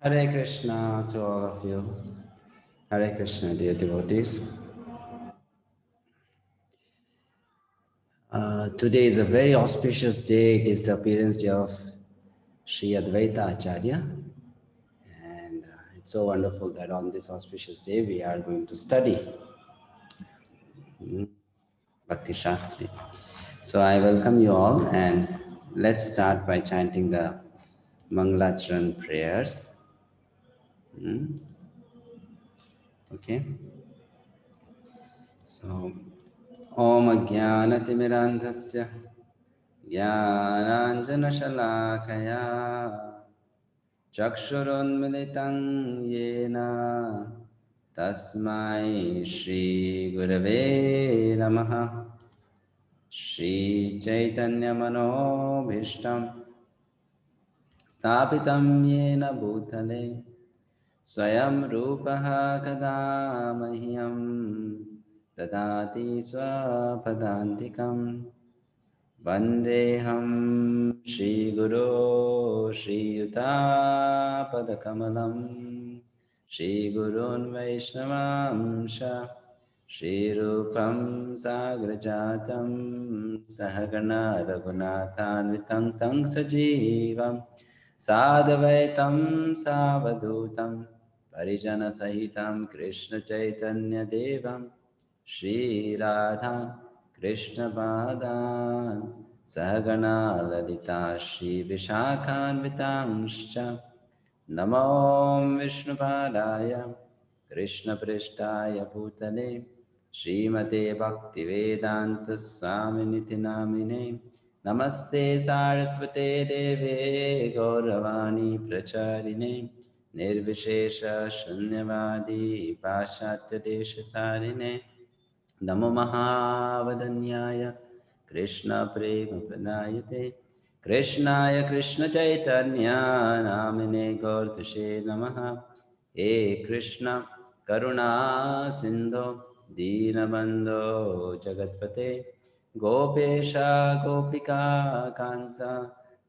Hare Krishna to all of you. Hare Krishna, dear devotees. Today is a very auspicious day. It is the appearance day of Sri Advaita Acharya. And it's so wonderful that on this auspicious day we are going to study Bhakti Shastri. So I welcome you all and let's start by chanting the Mangalacharan prayers. Okay. So Om Jnanatimirandhasya ज्ञानाञ्जनशलाकया चक्षुरुन्मिलितं येन तस्मै श्रीगुरवे नमः। श्रीचैतन्यमनोभीष्टं स्थापितं येन भूतले स्वयं रूपः कदा मह्यं ददाति स्वपदान्तिकम् वन्देऽहं श्रीगुरो श्रीयुतापदकमलं श्रीगुरून् वैष्णवांश श्रीरूपं साग्रजातं सहगणा रघुनाथान्वितं तं सजीवं साद्वैतं सावधूतं परिजनसहितं कृष्णचैतन्यदेवं श्रीराधा कृष्णपादान् सहगणा ललिता श्रीविशाखान्वितांश्च नमो विष्णुपादाय कृष्णपृष्ठाय भूतले श्रीमते भक्तिवेदान्तस्वामिनिति नामिने नमस्ते सारस्वते देवे गौरवाणी प्रचारिणे निर्विशेष शून्यवादी पाश्चात्यदेशतारिणे नमो महावदन्याय कृष्णप्रेमप्रदायते कृष्णाय कृष्णचैतन्य नामिने गौरतुषे नमः। हे कृष्ण करुणा सिन्धो दीनबन्धो जगत्पते गोपेश गोपिका कान्त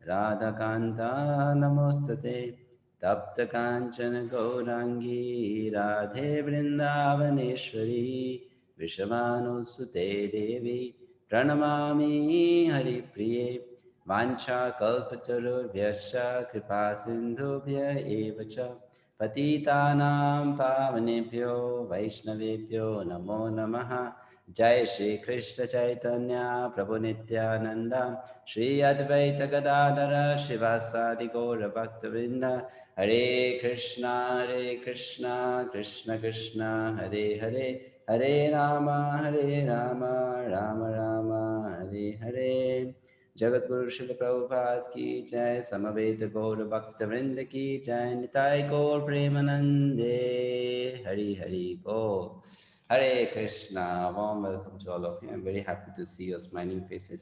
राधाकान्ता नमोस्तुते तप्त काञ्चन गौराङ्गी राधे वृन्दावनेश्वरी विषमानुसुते देवी प्रणमामि हरिप्रिये वाञ्छाकल्पतरुभ्यश्च कृपासिन्धुभ्य एव च पतितानां पावनेभ्यो वैष्णवेभ्यो नमो नमः। जय श्री कृष्ण चैतन्य प्रभु नित्यानंद श्री अद्वैत गदाधर शिवासादि गौर भक्तवृंद हरे कृष्णा कृष्ण कृष्ण हरे हरे हरे राम राम राम हरे हरे। जगत गुरु श्रील प्रभुपाद की जय। समवेत गौर भक्त वृंद की जय। निताय गौर प्रेमानंदे हरि हरि बोल। Hare Krishna. Warm welcome to all of you. I'm very happy to see your smiling faces.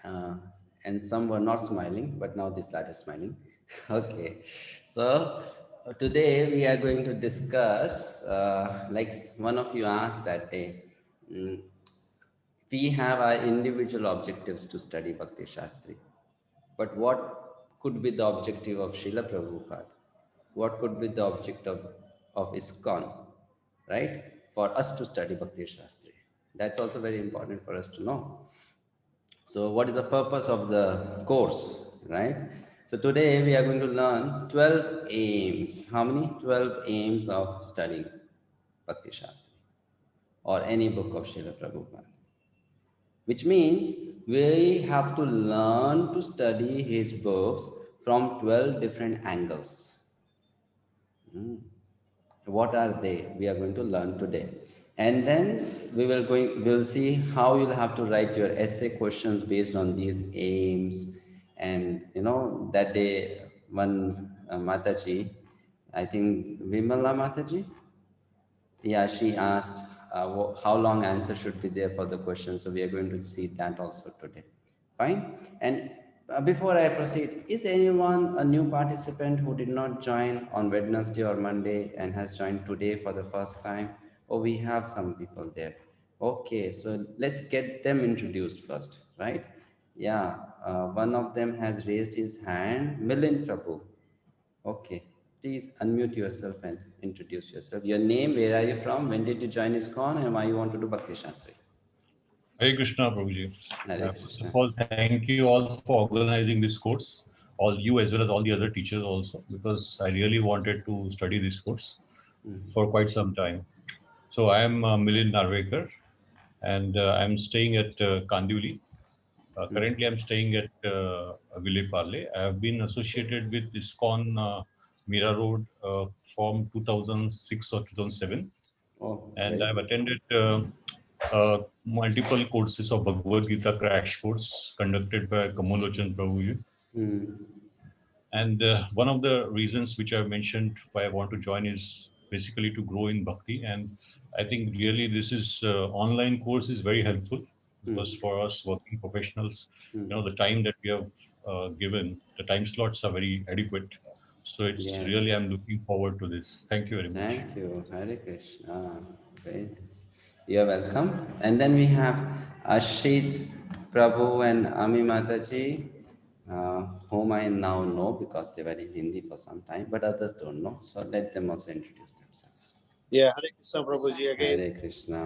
Uh, and some were not smiling, but now they started smiling. Okay. So today we are going to discuss, like one of you asked that day, mm, we have our individual objectives to study Bhakti Shastri. But what could be the objective of Srila Prabhupada? What could be the objective of ISKCON, right? For us to study Bhakti Shastri. That's also very important for us to know. So what is the purpose of the course, right? So today we are going to learn 12 aims. How many? 12 aims of studying Bhakti Shastri or any book of Srila Prabhupada. Which means we have to learn to study his books from 12 different angles. What are they? We are going to learn today. And then we'll see how you'll have to write your essay questions based on these aims. And you know, that day one Mataji, I think Vimala Mataji, yeah, she asked how long answer should be there for the question. So we are going to see that also today. Fine. And before I proceed, is anyone a new participant who did not join on Wednesday or Monday and has joined today for the first time? Oh, we have some people there. Okay, so let's get them introduced first, right? Yeah, one of them has raised his hand, Milind Prabhu. Okay. Please unmute yourself and introduce yourself. Your name, where are you from, when did you join ISKCON, and why you want to do Bhakti Shastri? Hare Krishna, Prabhuji. Hare First Krishna. of all, thank you all for organizing this course, all you as well as all the other teachers also, because I really wanted to study this course for quite some time. So I am Milind Narvekar, and I'm staying at Kandivali. Currently, I'm staying at Ville Parle. I have been associated with ISKCON Mira Road from 2006 or 2007, Oh, and very I've good. attended multiple courses of Bhagavad Gita crash course conducted by Kamalochan Prabhuji. Hmm. And one of the reasons which I've mentioned why I want to join is basically to grow in bhakti. And I think really this is online course is very helpful because for us working professionals, the time that we have given, the time slots are very adequate. So it's really Yes. I'm looking forward to this. Thank you very much. Thank you. Hare Krishna. Very nice. You're welcome. And then we have Ashit Prabhu and Ami Mataji, whom I now know because they were in Hindi for some time, but others don't know. So let them also introduce themselves. Yeah, Hare Krishna Prabhuji again. Hare Krishna.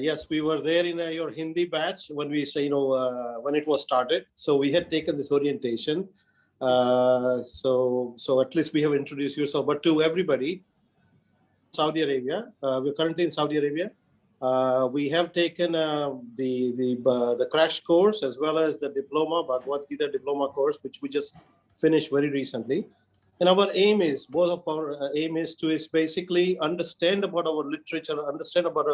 Yes, we were there in your Hindi batch when we say, when it was started. So we had taken this orientation. So at least we have introduced yourself. But to everybody, Saudi Arabia, we're currently in Saudi Arabia. We have taken the crash course as well as the diploma, Bhagavad Gita diploma course, which we just finished very recently. And our aim is, both of our aim is basically understand about our literature, understand about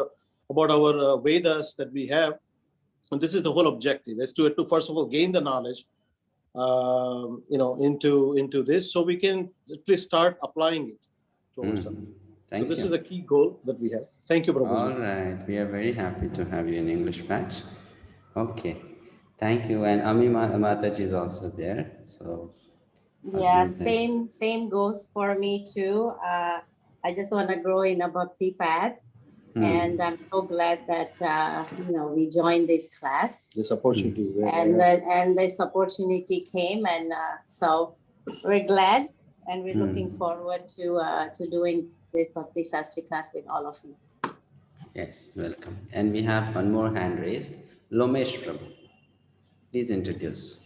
our Vedas that we have. And this is the whole objective, is to first of all gain the knowledge, into this, so we can at least start applying it to ourselves. Thank so this you. is the key goal that we have. Thank you, Prabhuji. All right. We are very happy to have you in English batch. Okay. Thank you. And Ami Mataji is also there. So yeah, same goes for me too. I just want to grow in a bhakti path. And I'm so glad that we joined this class. This opportunity is there. And this opportunity came, and so we're glad, and we're looking forward to doing this Bhakti Shastri class with all of you. Yes, welcome. And we have one more hand raised, Lomesh Prabhu. Please introduce.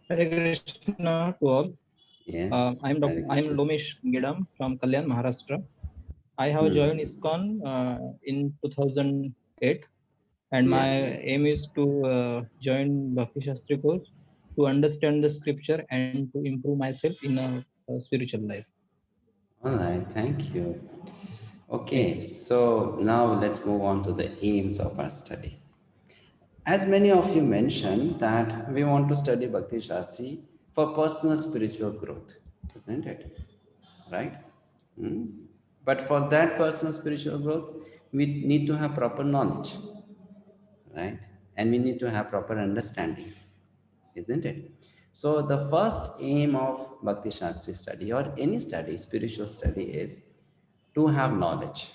Hare Krishna to all. Yes. I'm Lomesh Gedam from Kalyan, Maharashtra. I have joined ISKCON in 2008, and my aim is to join Bhakti Shastri course to understand the scripture and to improve myself in a spiritual life. All right, thank you. Okay, so now let's move on to the aims of our study. As many of you mentioned that we want to study Bhakti Shastri for personal spiritual growth, isn't it? Right? But for that personal spiritual growth, we need to have proper knowledge, right? And we need to have proper understanding, isn't it? So the first aim of Bhakti Shastri study or any study, spiritual study, is to have knowledge,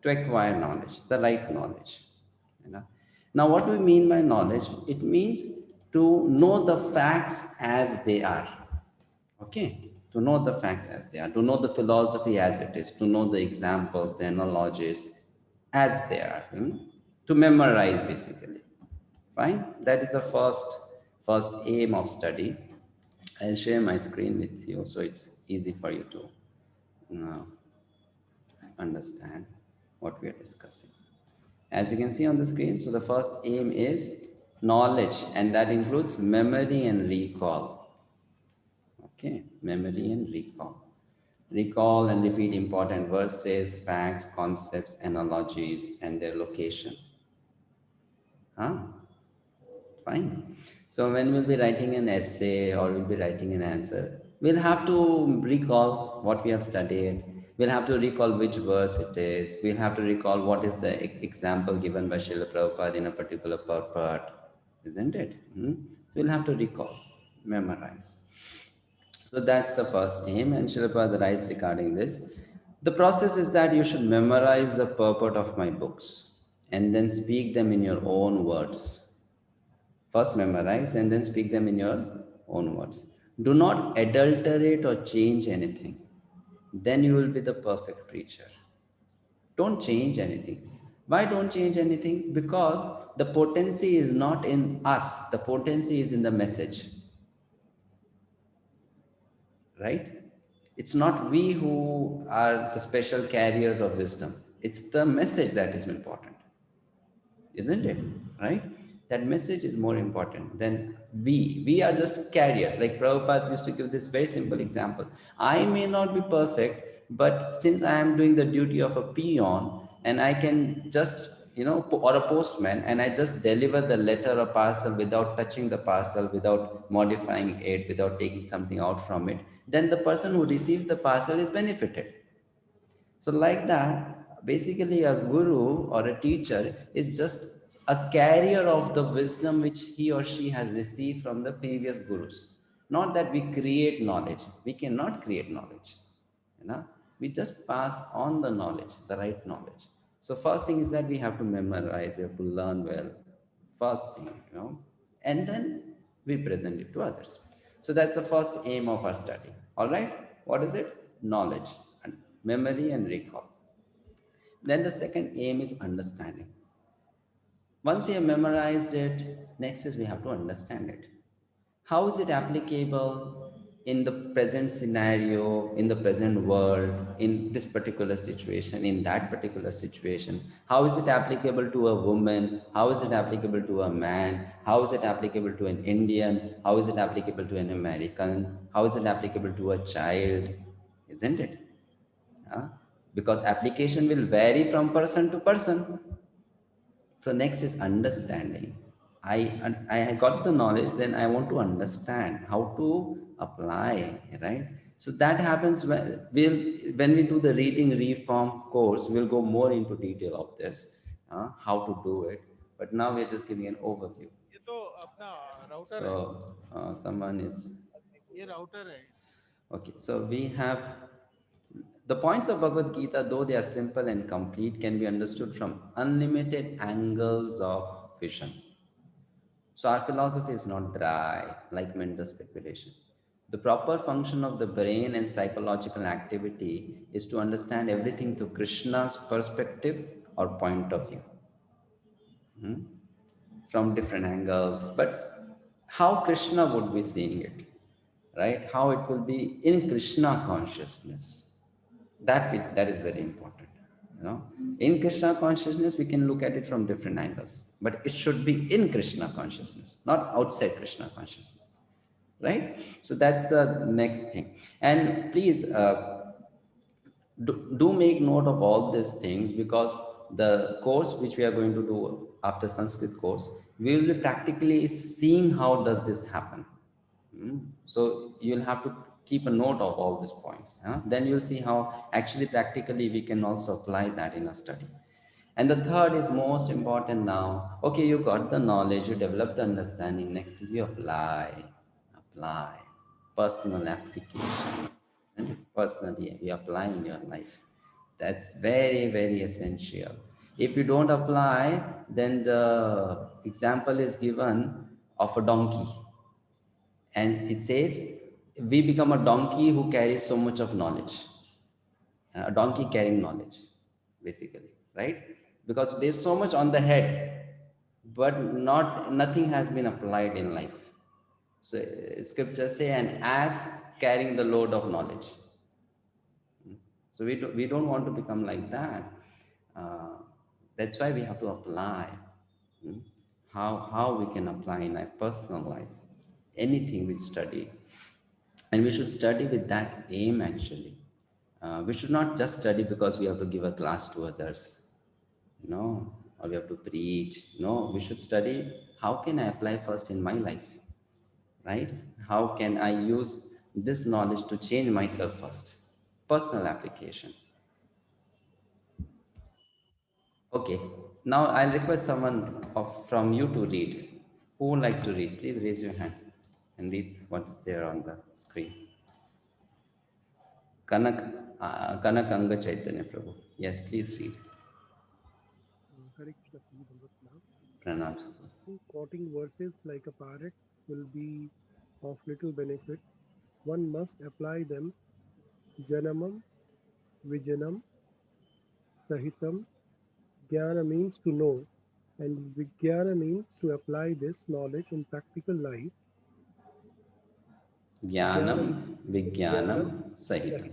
to acquire knowledge, the right knowledge. Now, what do we mean by knowledge? It means to know the facts as they are. Okay, to know the facts as they are, to know the philosophy as it is, to know the examples, the analogies as they are, to memorize basically. Fine, that is the first aim of study. I'll share my screen with you so it's easy for you to understand what we are discussing. As you can see on the screen, so the first aim is knowledge, and that includes memory and recall. Okay, memory and recall. Recall and repeat important verses, facts, concepts, analogies, and their location. Fine. So when we'll be writing an essay or we'll be writing an answer, we'll have to recall what we have studied. We'll have to recall which verse it is. We'll have to recall what is the example given by Srila Prabhupada in a particular purport, isn't it? We'll have to recall, memorize. So that's the first aim, and Srila Prabhupada writes regarding this. The process is that you should memorize the purport of my books and then speak them in your own words. First memorize and then speak them in your own words. Do not adulterate or change anything. Then you will be the perfect preacher. Don't change anything. Why don't change anything? Because the potency is not in us, the potency is in the message, right? It's not we who are the special carriers of wisdom, it's the message that is important, isn't it? Right? That message is more important than we. We are just carriers. Like Prabhupada used to give this very simple example. I may not be perfect, but since I am doing the duty of a peon and I can just, or a postman, and I just deliver the letter or parcel without touching the parcel, without modifying it, without taking something out from it, then the person who receives the parcel is benefited. So, like that, basically, a guru or a teacher is just a carrier of the wisdom which he or she has received from the previous gurus. Not that we create knowledge, we cannot create knowledge. We just pass on the knowledge, the right knowledge. So, first thing is that we have to memorize, we have to learn well. First thing, and then we present it to others. So that's the first aim of our study. All right, what is it? Knowledge and memory and recall. Then the second aim is understanding. Once we have memorized it, next is we have to understand it. How is it applicable in the present scenario, in the present world, in this particular situation, in that particular situation? How is it applicable to a woman? How is it applicable to a man? How is it applicable to an Indian? How is it applicable to an American? How is it applicable to a child? Isn't it? Huh? Because application will vary from person to person. So next is understanding. I got the knowledge, then I want to understand how to apply, right? So that happens when we do the reading reform course, we'll go more into detail of this, how to do it. But now we're just giving an overview. ये तो अपना router है So someone is ये router है okay. So we have the points of Bhagavad Gita, though they are simple and complete, can be understood from unlimited angles of vision. So our philosophy is not dry like mental speculation. The proper function of the brain and psychological activity is to understand everything through Krishna's perspective or point of view, from different angles. But how Krishna would be seeing it, right? How it will be in Krishna consciousness. That is very important. In Krishna consciousness, we can look at it from different angles, but it should be in Krishna consciousness, not outside Krishna consciousness, right? So that's the next thing. And please do make note of all these things, because the course which we are going to do after Sanskrit course, we will be practically seeing how does this happen. So you'll have to keep a note of all these points. Then you'll see how actually practically we can also apply that in a study. And the third is most important now. Okay, you got the knowledge, you develop the understanding. Next is you apply, personal application. And personally, you apply in your life. That's very, very essential. If you don't apply, then the example is given of a donkey. And it says, we become a donkey who carries so much of knowledge. A donkey carrying knowledge, basically, right? Because there's so much on the head, but nothing has been applied in life. So scriptures say an ass carrying the load of knowledge. So we don't want to become like that. That's why we have to apply. How we can apply in our personal life, anything we study. And we should study with that aim actually. We should not just study because we have to give a class to others, or we have to preach. No, we should study how can I apply first in my life, right? How can I use this knowledge to change myself first? Personal application. Okay, now I'll request someone from you to read. Who would like to read? Please raise your hand and read what is there on the screen. Kanak Anga Chaitanya Prabhu. Yes, please read. Hare Krishna, Prabhu Bhagavatam. Pranam. Quoting verses like a parrot will be of little benefit one must apply them. Janamam, Vijanam, Sahitam. Jnana means to know, and Vijnana means to apply this knowledge in practical life. Jnanam, Jnanam, Vijnanam, Vijnanam, Sahitam. Sahitam.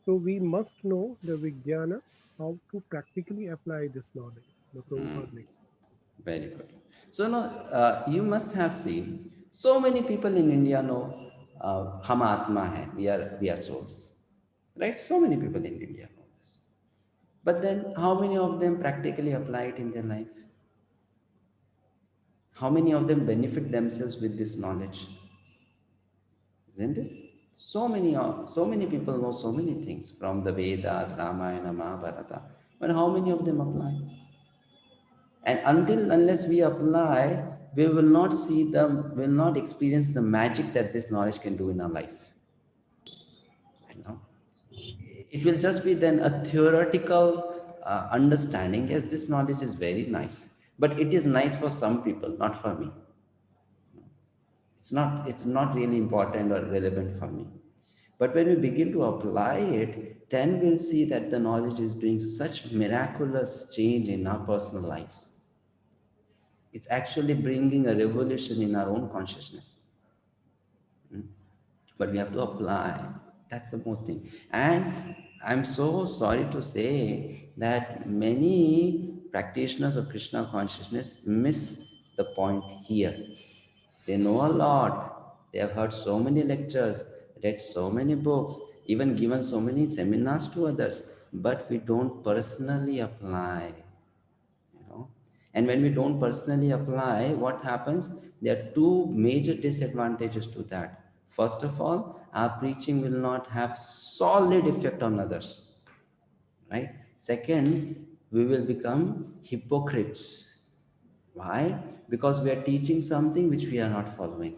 So we must know the Vijnana, how to practically apply this knowledge. The Prabhupada makes. Very good. So now you must have seen so many people in India know Hum Atma hai, we are souls, right? So many people in India know this. But then how many of them practically apply it in their life? How many of them benefit themselves with this knowledge? Isn't it? So many people know so many things from the Vedas, Ramayana, Mahabharata, but how many of them apply? And unless we apply, we will not see will not experience the magic that this knowledge can do in our life. You know, it will just be then a theoretical understanding. Yes, this knowledge is very nice, but it is nice for some people, not for me. It's not really important or relevant for me. But when we begin to apply it, then we'll see that the knowledge is doing such miraculous change in our personal lives. It's actually bringing a revolution in our own consciousness. But we have to apply. That's the most thing. And I'm so sorry to say that many practitioners of Krishna consciousness miss the point here. They know a lot. They have heard so many lectures, read so many books, even given so many seminars to others, but we don't personally apply. And when we don't personally apply, what happens? There are two major disadvantages to that. First of all, our preaching will not have solid effect on others, right? Second, we will become hypocrites. Why? Because we are teaching something which we are not following.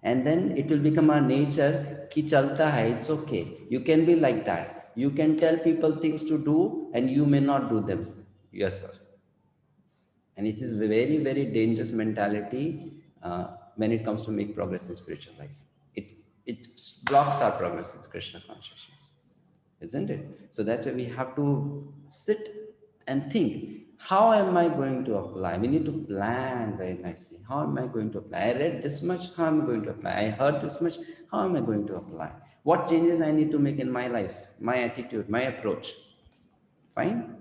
And then it will become our nature, ki chalta hai, it's okay. You can be like that. You can tell people things to do and you may not do them yourself. And it is a very, very dangerous mentality when it comes to make progress in spiritual life. It blocks our progress in Krishna consciousness, isn't it? So that's why we have to sit and think, how am I going to apply? We need to plan very nicely. How am I going to apply? I read this much, how am I going to apply? I heard this much, how am I going to apply? What changes I need to make in my life, my attitude, my approach? Fine?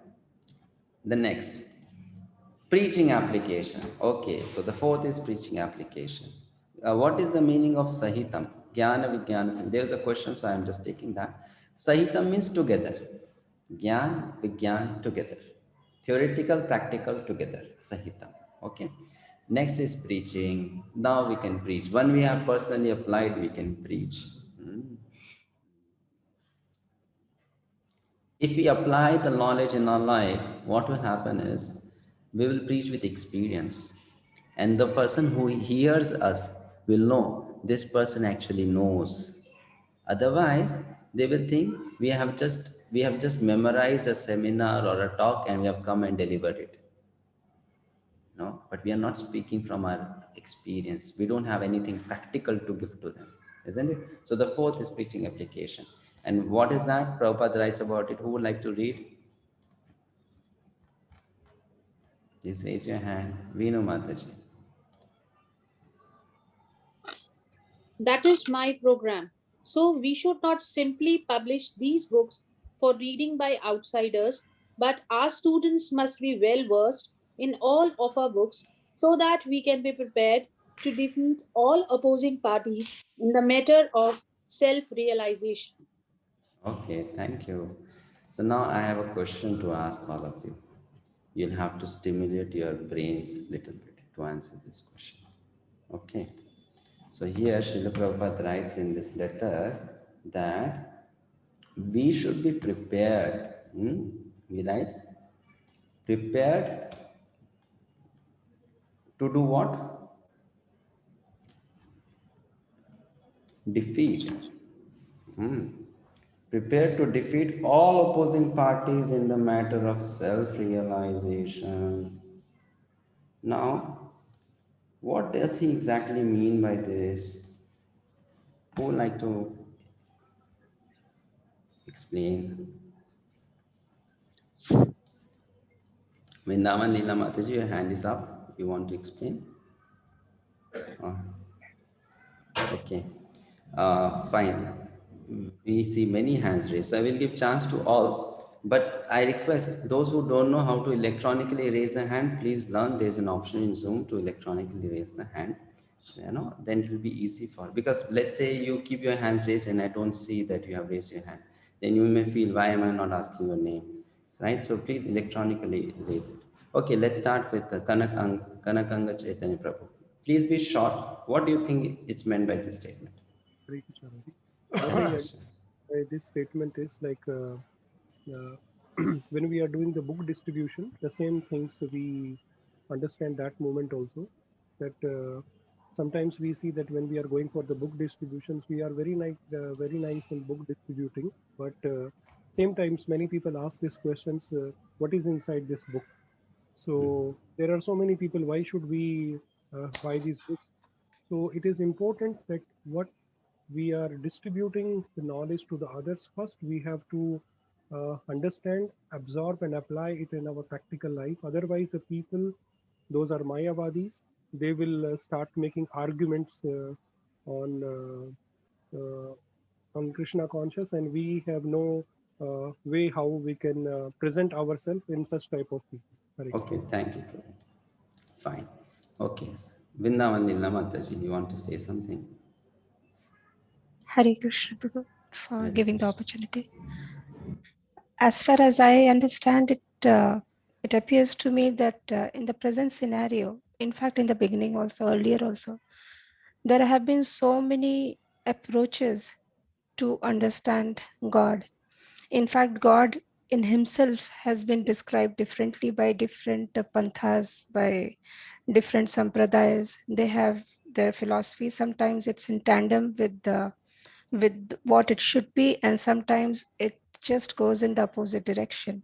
The next. Preaching application. Okay, so the fourth is preaching application. What is the meaning of Sahitam? Jnana Vijnana Sahitam. There is a question, so I am just taking that. Sahitam means together. Jnana Vijnana together. Theoretical, practical together. Sahitam. Okay. Next is preaching. Now we can preach. When we have personally applied, we can preach. If we apply the knowledge in our life, what will happen is we will preach with experience. And the person who hears us will know this person actually knows. Otherwise, they will think we have just memorized a seminar or a talk and we have come and delivered it. No, but we are not speaking from our experience. We don't have anything practical to give to them, isn't it? So the fourth is preaching application. And what is that? Prabhupada writes about it. Who would like to read? Please raise your hand. Vinu Mataji. That is my program. So we should not simply publish these books for reading by outsiders, but our students must be well versed in all of our books so that we can be prepared to defeat all opposing parties in the matter of self-realization. Okay, thank you. So now I have a question to ask all of you. You'll have to stimulate your brains a little bit to answer this question. Okay. So here Srila Prabhupada writes in this letter that we should be prepared. He writes, prepared to do what? Defeat. Prepared to defeat all opposing parties in the matter of self-realization. Now, What does he exactly mean by this? Who would like to explain? Vrindavan Leela Mataji, your hand is up. You want to explain? Oh, okay. Fine. We see many hands raised. So I will give chance to all. But I request those who don't know how to electronically raise a hand, please learn. There's an option in Zoom to electronically raise the hand. Then it will be easy for, because let's say you keep your hands raised and I don't see that you have raised your hand. Then you may feel, why am I not asking your name? Right? So please electronically raise it. Okay, let's start with Kanakanga Chaitanya Prabhu. Please be short. What do you think it's meant by this statement? Hare Krishna, Hare Hare. Krishna. This statement is like when we are doing the book distribution, the same things we understand that moment also, that sometimes we see that when we are going for the book distributions, we are very nice in book distributing, but same times many people ask these questions, what is inside this book? So there are so many people, why should we buy these books? So it is important that what we are distributing the knowledge to the others, first we have to understand, absorb and apply it in our practical life. Otherwise the people, those are Mayavadis, they will start making arguments on Krishna conscious, and we have no way how we can present ourselves in such type of people. Hare Krishna. Okay, thank you. Fine. Okay. Vrindavan Leela Mataji, you want to say something? Hare Krishna, Prabhu, for Hare giving the Krishna. opportunity. As far as I understand it, it appears to me that in the present scenario, in fact, in the beginning also, earlier also, there have been so many approaches to understand God. In fact, God in himself has been described differently by different panthas, by different sampradayas. They have their philosophy. Sometimes it's in tandem with what it should be, and sometimes it just goes in the opposite direction.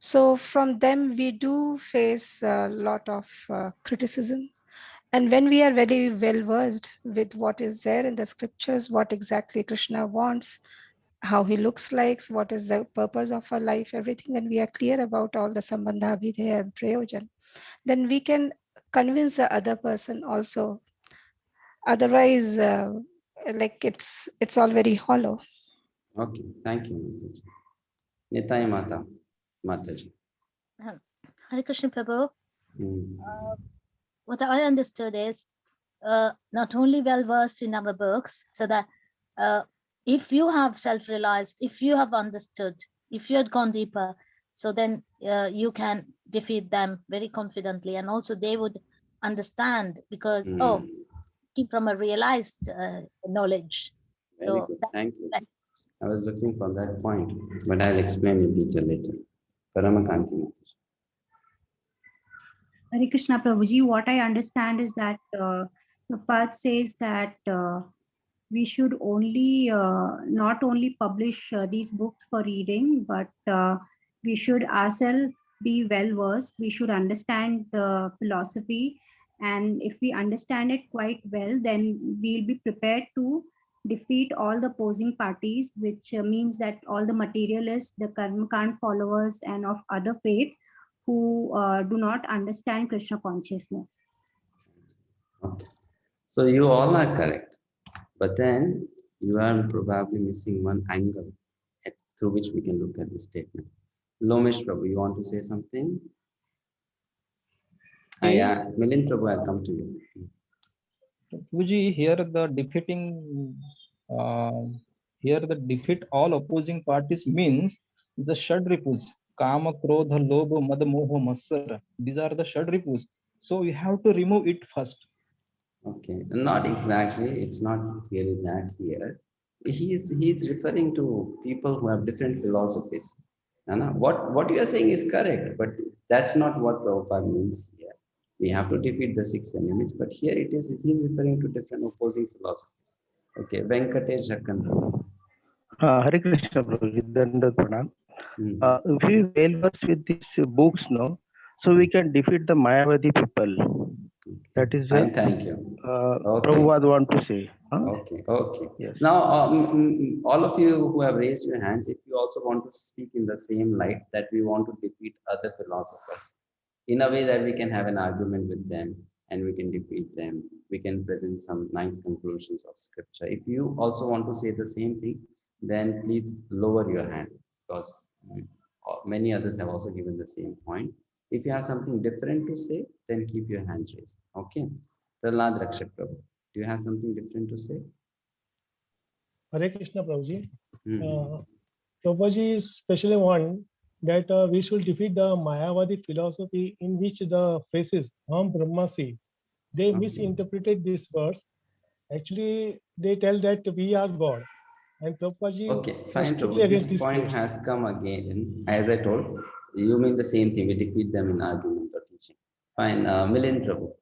So from them, we do face a lot of criticism. And when we are very well versed with what is there in the scriptures, what exactly Krishna wants, how he looks like, what is the purpose of our life, everything, when we are clear about all the sambandha, abhidheya, and prayojan, then we can convince the other person also. Otherwise, like it's all very hollow. Okay, thank you, Mataji. Nitai Mataji. Hare Krishna Prabhu. Hmm. What I understood is not only well versed in our books, so that if you have self-realized, if you have understood, if you had gone deeper, so then you can defeat them very confidently, and also they would understand because keep from a realized knowledge. Very So good. Thank you. I was looking for that point, but I'll explain in detail later. Paramakanti Mataji. Hare Krishna Prabhuji, what I understand is that the path says that we should only not only publish these books for reading, but we should ourselves be well versed. We should understand the philosophy, and if we understand it quite well, then we'll be prepared to defeat all the opposing parties, which means that all the materialists, the Karmakant followers, and of other faith who do not understand Krishna consciousness. Okay. So you all are correct, but then you are probably missing one angle through which we can look at this statement. Lomesh Prabhu, you want to say something? Yeah, Milind Prabhu, I'll come to you. Prabhuji, here the defeat all opposing parties means the Shadripus, Kama, Krodha, Lobha, Mada, Moha, Matsara. These are the Shadripus. So you have to remove it first. Okay, not exactly. It's not really that here. He's referring to people who have different philosophies. What you are saying is correct, but that's not what Prabhupada means here. We have to defeat the 6 enemies, but here he's referring to different opposing philosophies. Okay, Venkatesh Jakkan. Hare Krishna Prabhuji, Dandavat Pranam. If we well versed with these books, no, so we can defeat the Mayavadi people. That is Fine, thank you. Okay. Prabhupada want to say. Huh? Okay, okay. Yes. Now, all of you who have raised your hands, if you also want to speak in the same light that we want to defeat other philosophers, in a way that we can have an argument with them and we can defeat them, we can present some nice conclusions of scripture. If you also want to say the same thing, then please lower your hand, because many others have also given the same point. If you have something different to say, then keep your hands raised. Okay. Prahlad Rakshak Prabhu, do you have something different to say? Hare Krishna Prabhuji. Mhm. Prabhuji especially want that we should defeat the Mayavadi philosophy in which the phrases Ham Brahmasi, they misinterpreted this verse. Actually, they tell that we are God. And Prabhuji Okay, fine, strictly Prabhu. This against this point claims. has come again. As I told, you mean the same thing. We defeat them in argument or teaching. Fine, Milind Prabhu.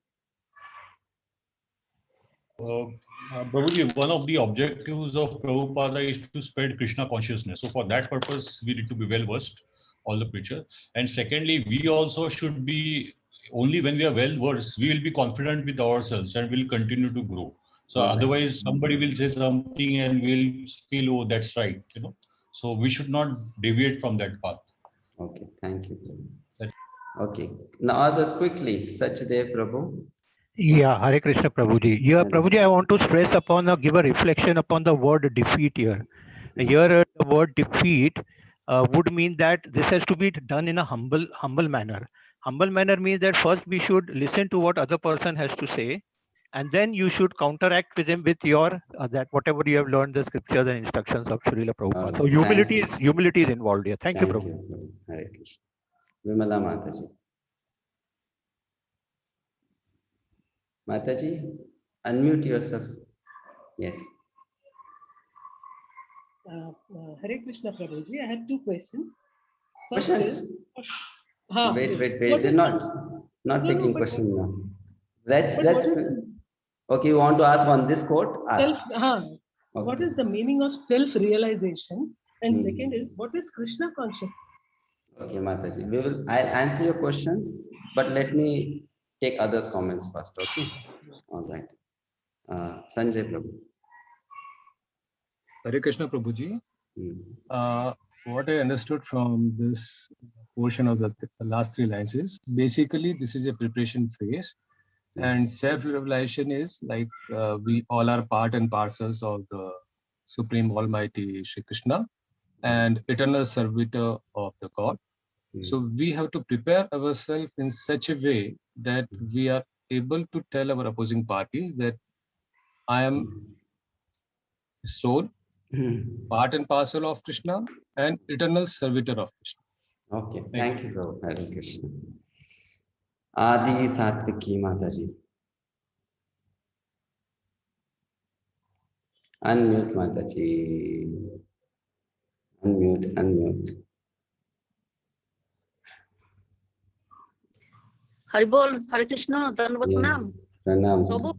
Prabhuji, one of the objectives of Prabhupada is to spread Krishna consciousness. So for that purpose, we need to be well versed, all the preachers. And secondly, we also should be, only when we are well versed, we will be confident with ourselves and will continue to grow. So All right. otherwise, somebody will say something and we'll feel, oh, that's right, you know. So we should not deviate from that path. Okay, thank you. Okay, now others quickly. Sachdev Prabhu. Yeah, Hare Krishna Prabhuji. Yeah, Hare Prabhuji, I want to stress upon, give a reflection upon the word defeat here. Here, the word defeat would mean that this has to be done in a humble manner. Humble manner means that first we should listen to what other person has to say, and then you should counteract with him with your that whatever you have learned, the scriptures and instructions of Srila Prabhupada. So humility is involved here. Thank you, Prabhu. Hare Krishna. Vimala Mataji. Mataji, unmute yourself. Yes. Hare Krishna Prabhuji, I have two questions. Questions? Wait. We're not taking question now. Let's. Okay, you want to ask on this quote? Ask. Okay. What is the meaning of self-realization? And second is, what is Krishna consciousness? Okay, Mataji. I'll answer your questions, but let me take others' comments first. Okay. All right. Sanjay Prabhu. Hare Krishna Prabhuji. What I understood from this portion of the last three lines is basically this is a preparation phase, and self-revelation is like we all are part and parcels of the Supreme Almighty Shri Krishna and eternal servitor of the God. So we have to prepare ourselves in such a way that we are able to tell our opposing parties that I am soul, part and parcel of Krishna, and eternal servitor of Krishna. Okay, thank you, Prabhu. Hare Krishna. Adi Satviki Mataji. Unmute Mataji. Unmute. Haribol, Hare Krishna, Dandavat Pranam. Pranam.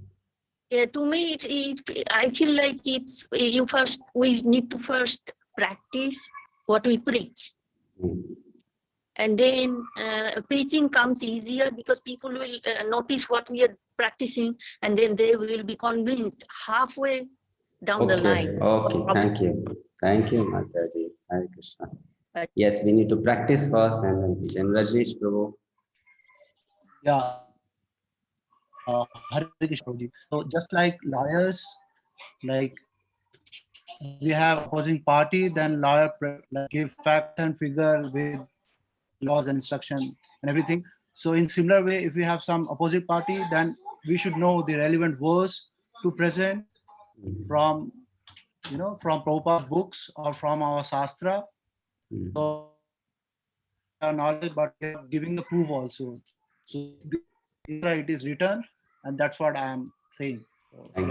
Yeah, to me, I feel like we need to first practice what we preach. And then preaching comes easier because people will notice what we are practicing, and then they will be convinced halfway down the line. Okay, thank you. Thank you, Mataji. Hare Krishna. Yes, we need to practice first and then preach. And Rajneesh Prabhu. Yeah. Hare Krishna. So just like lawyers, like we have opposing party, then lawyer give fact and figure with laws and instruction and everything. So in similar way, if we have some opposite party, then we should know the relevant verse to present from from Prabhupada's books or from our Shastra. So our knowledge, but we are giving the proof also. So it is written, and that's what I am saying. So, Thank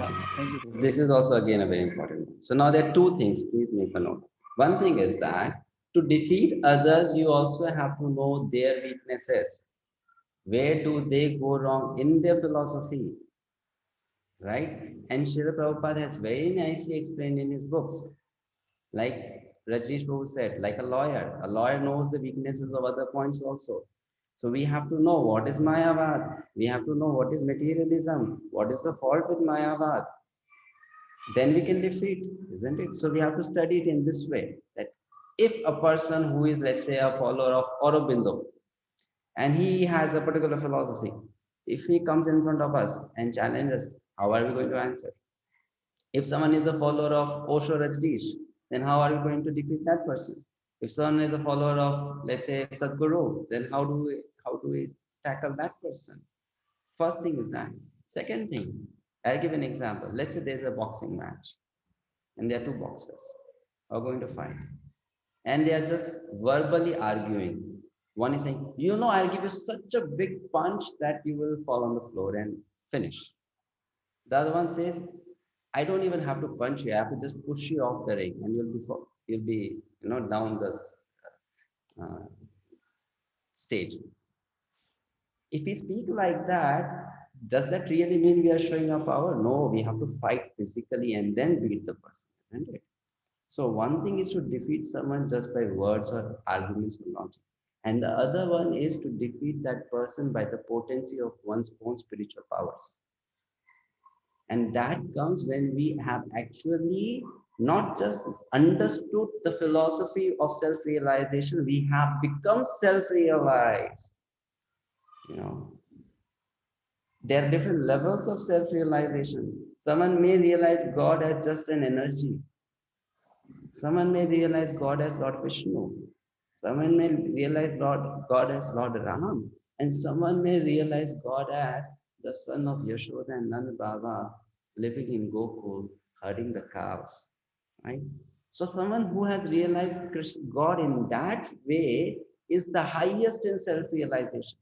you. This is also again a very important one. So now there are two things, please make a note. One thing is that to defeat others, you also have to know their weaknesses. Where do they go wrong in their philosophy? Right? And Srila Prabhupada has very nicely explained in his books. Like Rajneesh Prabhu said, like a lawyer knows the weaknesses of other points also. So we have to know what is Mayavad. We have to know what is materialism. What is the fault with Mayavad. Then we can defeat, isn't it? So we have to study it in this way, that if a person who is, let's say, a follower of Aurobindo, and he has a particular philosophy, if he comes in front of us and challenges, how are we going to answer? If someone is a follower of Osho Rajneesh, then how are we going to defeat that person? If someone is a follower of, let's say, Sadhguru, then how do we tackle that person? First thing is that. Second thing, I'll give an example. Let's say there's a boxing match, and there are two boxers who are going to fight, and they are just verbally arguing. One is saying, I'll give you such a big punch that you will fall on the floor and finish. The other one says, I don't even have to punch you. I have to just push you off the ring, and you'll be down the stage. If we speak like that, does that really mean we are showing our power? No, we have to fight physically and then beat the person, isn't it? So one thing is to defeat someone just by words or arguments or logic. And the other one is to defeat that person by the potency of one's own spiritual powers. And that comes when we have actually not just understood the philosophy of self-realization, we have become self-realized. There are different levels of self-realization. Someone may realize God as just an energy. Someone may realize God as Lord Vishnu. Someone may realize God as Lord Ram. And someone may realize God as the son of Yashoda and Nand Baba living in Gokul, herding the cows. Right? So someone who has realized God in that way is the highest in self-realization.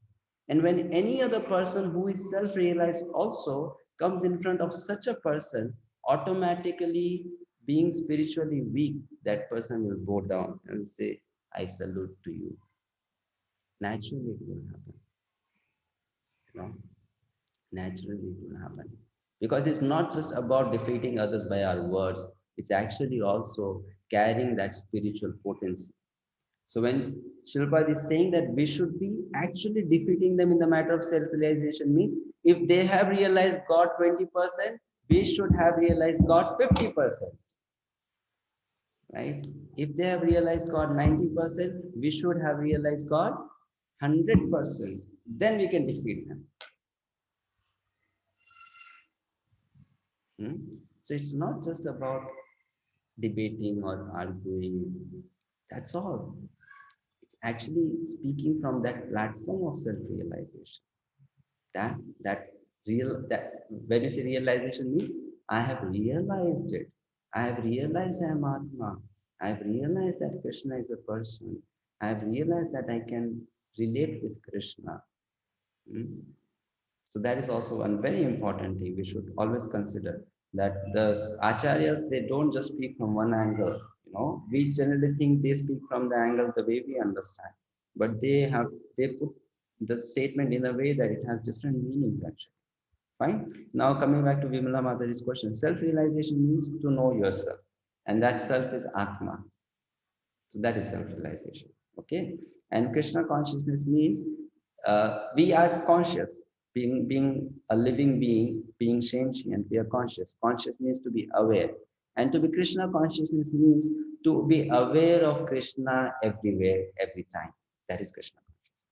And when any other person who is self-realized also comes in front of such a person, automatically being spiritually weak, that person will bow down and say, I salute to you. Naturally it will happen. Naturally it will happen. Because it's not just about defeating others by our words, it's actually also carrying that spiritual potency. So when Shilpa is saying that we should be actually defeating them in the matter of self-realization, means if they have realized God 20%, we should have realized God 50%. Right? If they have realized God 90%, we should have realized God 100%. Then we can defeat them. So it's not just about debating or arguing. That's all. It's actually speaking from that platform of self-realization. That when you say realization means I have realized it. I have realized I am Atma. I have realized that Krishna is a person. I have realized that I can relate with Krishna. So that is also one very important thing we should always consider, that the acharyas, they don't just speak from one angle. We generally think they speak from the angle the way we understand, but they put the statement in a way that it has different meanings actually. Fine. Now coming back to Vimala Mataji's question, self-realization means to know yourself, and that self is Atma. So that is self-realization. Okay. And Krishna consciousness means we are conscious, being a living being, being sentient, we are conscious. Conscious means to be aware. And to be Krishna consciousness means to be aware of Krishna everywhere, every time. That is Krishna consciousness.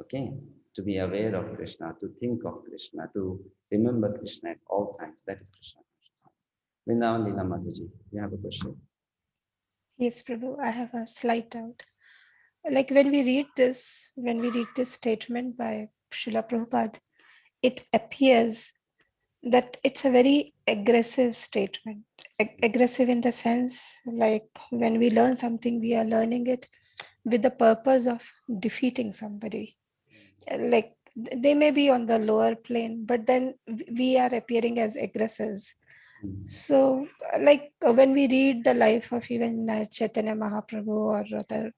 Okay? To be aware of Krishna, to think of Krishna, to remember Krishna at all times. That is Krishna consciousness. Vrindavan Leela Mataji, you have a question? Yes, Prabhu, I have a slight doubt. Like when we read this statement by Srila Prabhupada, it appears that it's a very aggressive statement. Aggressive in the sense, like when we learn something, we are learning it with the purpose of defeating somebody. Like they may be on the lower plane, but then we are appearing as aggressors. So like when we read the life of even Chaitanya Mahaprabhu or other,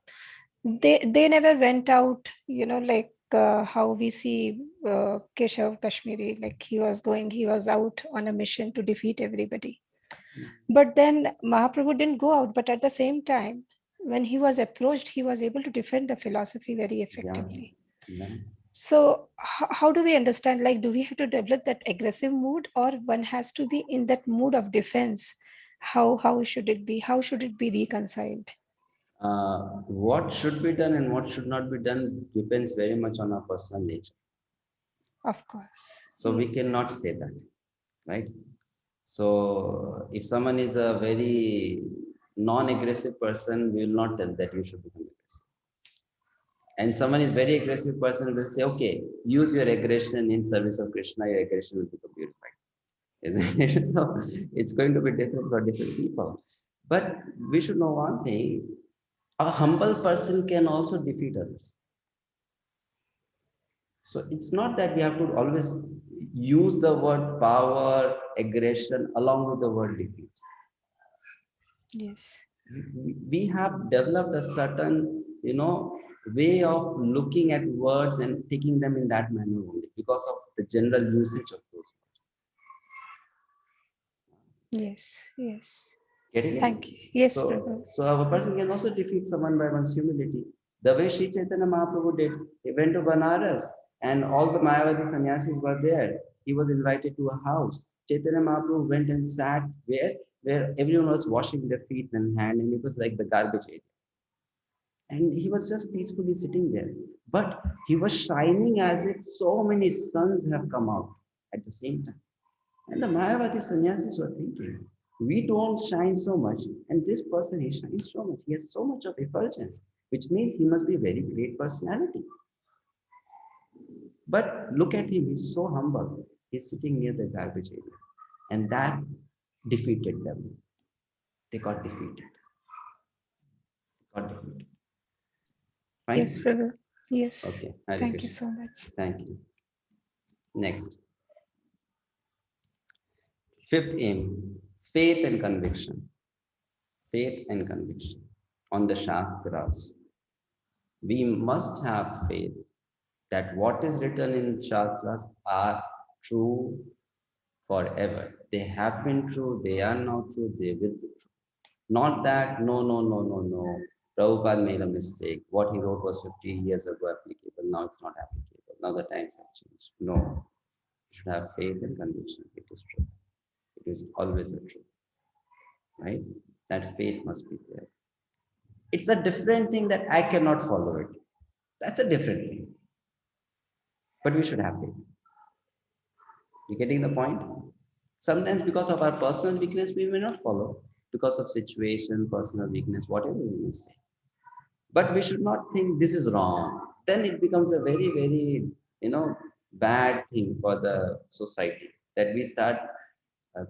they never went out, like how we see Keshav Kashmiri, like he was out on a mission to defeat everybody. But then Mahaprabhu didn't go out, but at the same time, when he was approached, he was able to defend the philosophy very effectively. So how do we understand, like, do we have to develop that aggressive mood, or one has to be in that mood of defense? How should it be? How should it be reconciled? What should be done and what should not be done depends very much on our personal nature. Of course. So we Yes. cannot say that, right? So if someone is a very non-aggressive person, we will not tell that you should become aggressive. And someone is very aggressive person will say, okay, use your aggression in service of Krishna, your aggression will become purified. Isn't it? So it's going to be different for different people. But we should know one thing, a humble person can also defeat others. So it's not that we have to always use the word power, aggression along with the word defeat. Yes. We have developed a certain, way of looking at words and taking them in that manner only because of the general usage of those words. Yes, yes. Getting it? Thank you. Yes, so, Prabhu. so a person can also defeat someone by one's humility. The way Sri Chaitanya Mahaprabhu did, he went to Banaras and all the Mayavadi sannyasis were there. He was invited to a house. Chaitanya Mahaprabhu went and sat where everyone was washing their feet and hand, and it was like the garbage area. And he was just peacefully sitting there. But he was shining as if so many suns have come out at the same time. And the Mayavadi sannyasis were thinking, we don't shine so much, and this person, he shines so much. He has so much of effulgence, which means he must be a very great personality. But look at him, he's so humble. He's sitting near the garbage area. And that defeated them. They got defeated. Fine? Yes, Prabhu. Yes. Okay. Hare Thank you Krishna. so much. Thank you. Next. Fifth aim, faith and conviction. Faith and conviction on the Shastras. We must have faith that what is written in Shastras are true forever. They have been true, they are now true, they will be true. Not that, no. Prabhupada made a mistake. What he wrote was 50 years ago applicable. Now it's not applicable. Now the times have changed. No. You should have faith and conviction. It is truth. It is always a truth. Right? That faith must be there. It's a different thing that I cannot follow it. That's a different thing. But we should have faith. You getting the point? Sometimes because of our personal weakness, we may not follow. Because of situation, personal weakness, whatever we may say. But we should not think this is wrong. Then it becomes a very, very, bad thing for the society that we start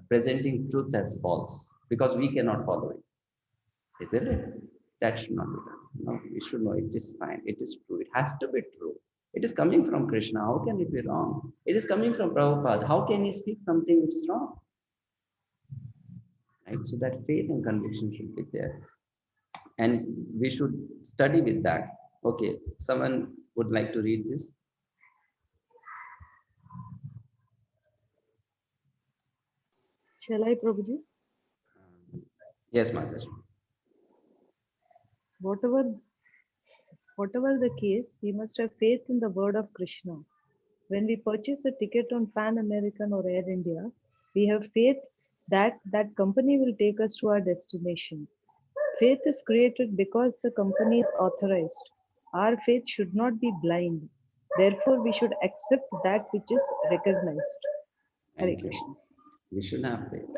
presenting truth as false because we cannot follow it. Isn't it? That should not be done. No, we should know it is fine. It is true. It has to be true. It is coming from Krishna. How can it be wrong? It is coming from Prabhupada. How can he speak something which is wrong? Right? So that faith and conviction should be there. And we should study with that. Okay, someone would like to read this? Shall I, Prabhuji? Yes, Mataji. Whatever the case, we must have faith in the word of Krishna. When we purchase a ticket on Pan American or Air India, we have faith that that company will take us to our destination. Faith is created because the company is authorized. Our faith should not be blind. Therefore, we should accept that which is recognized. Hare Krishna. We should have faith.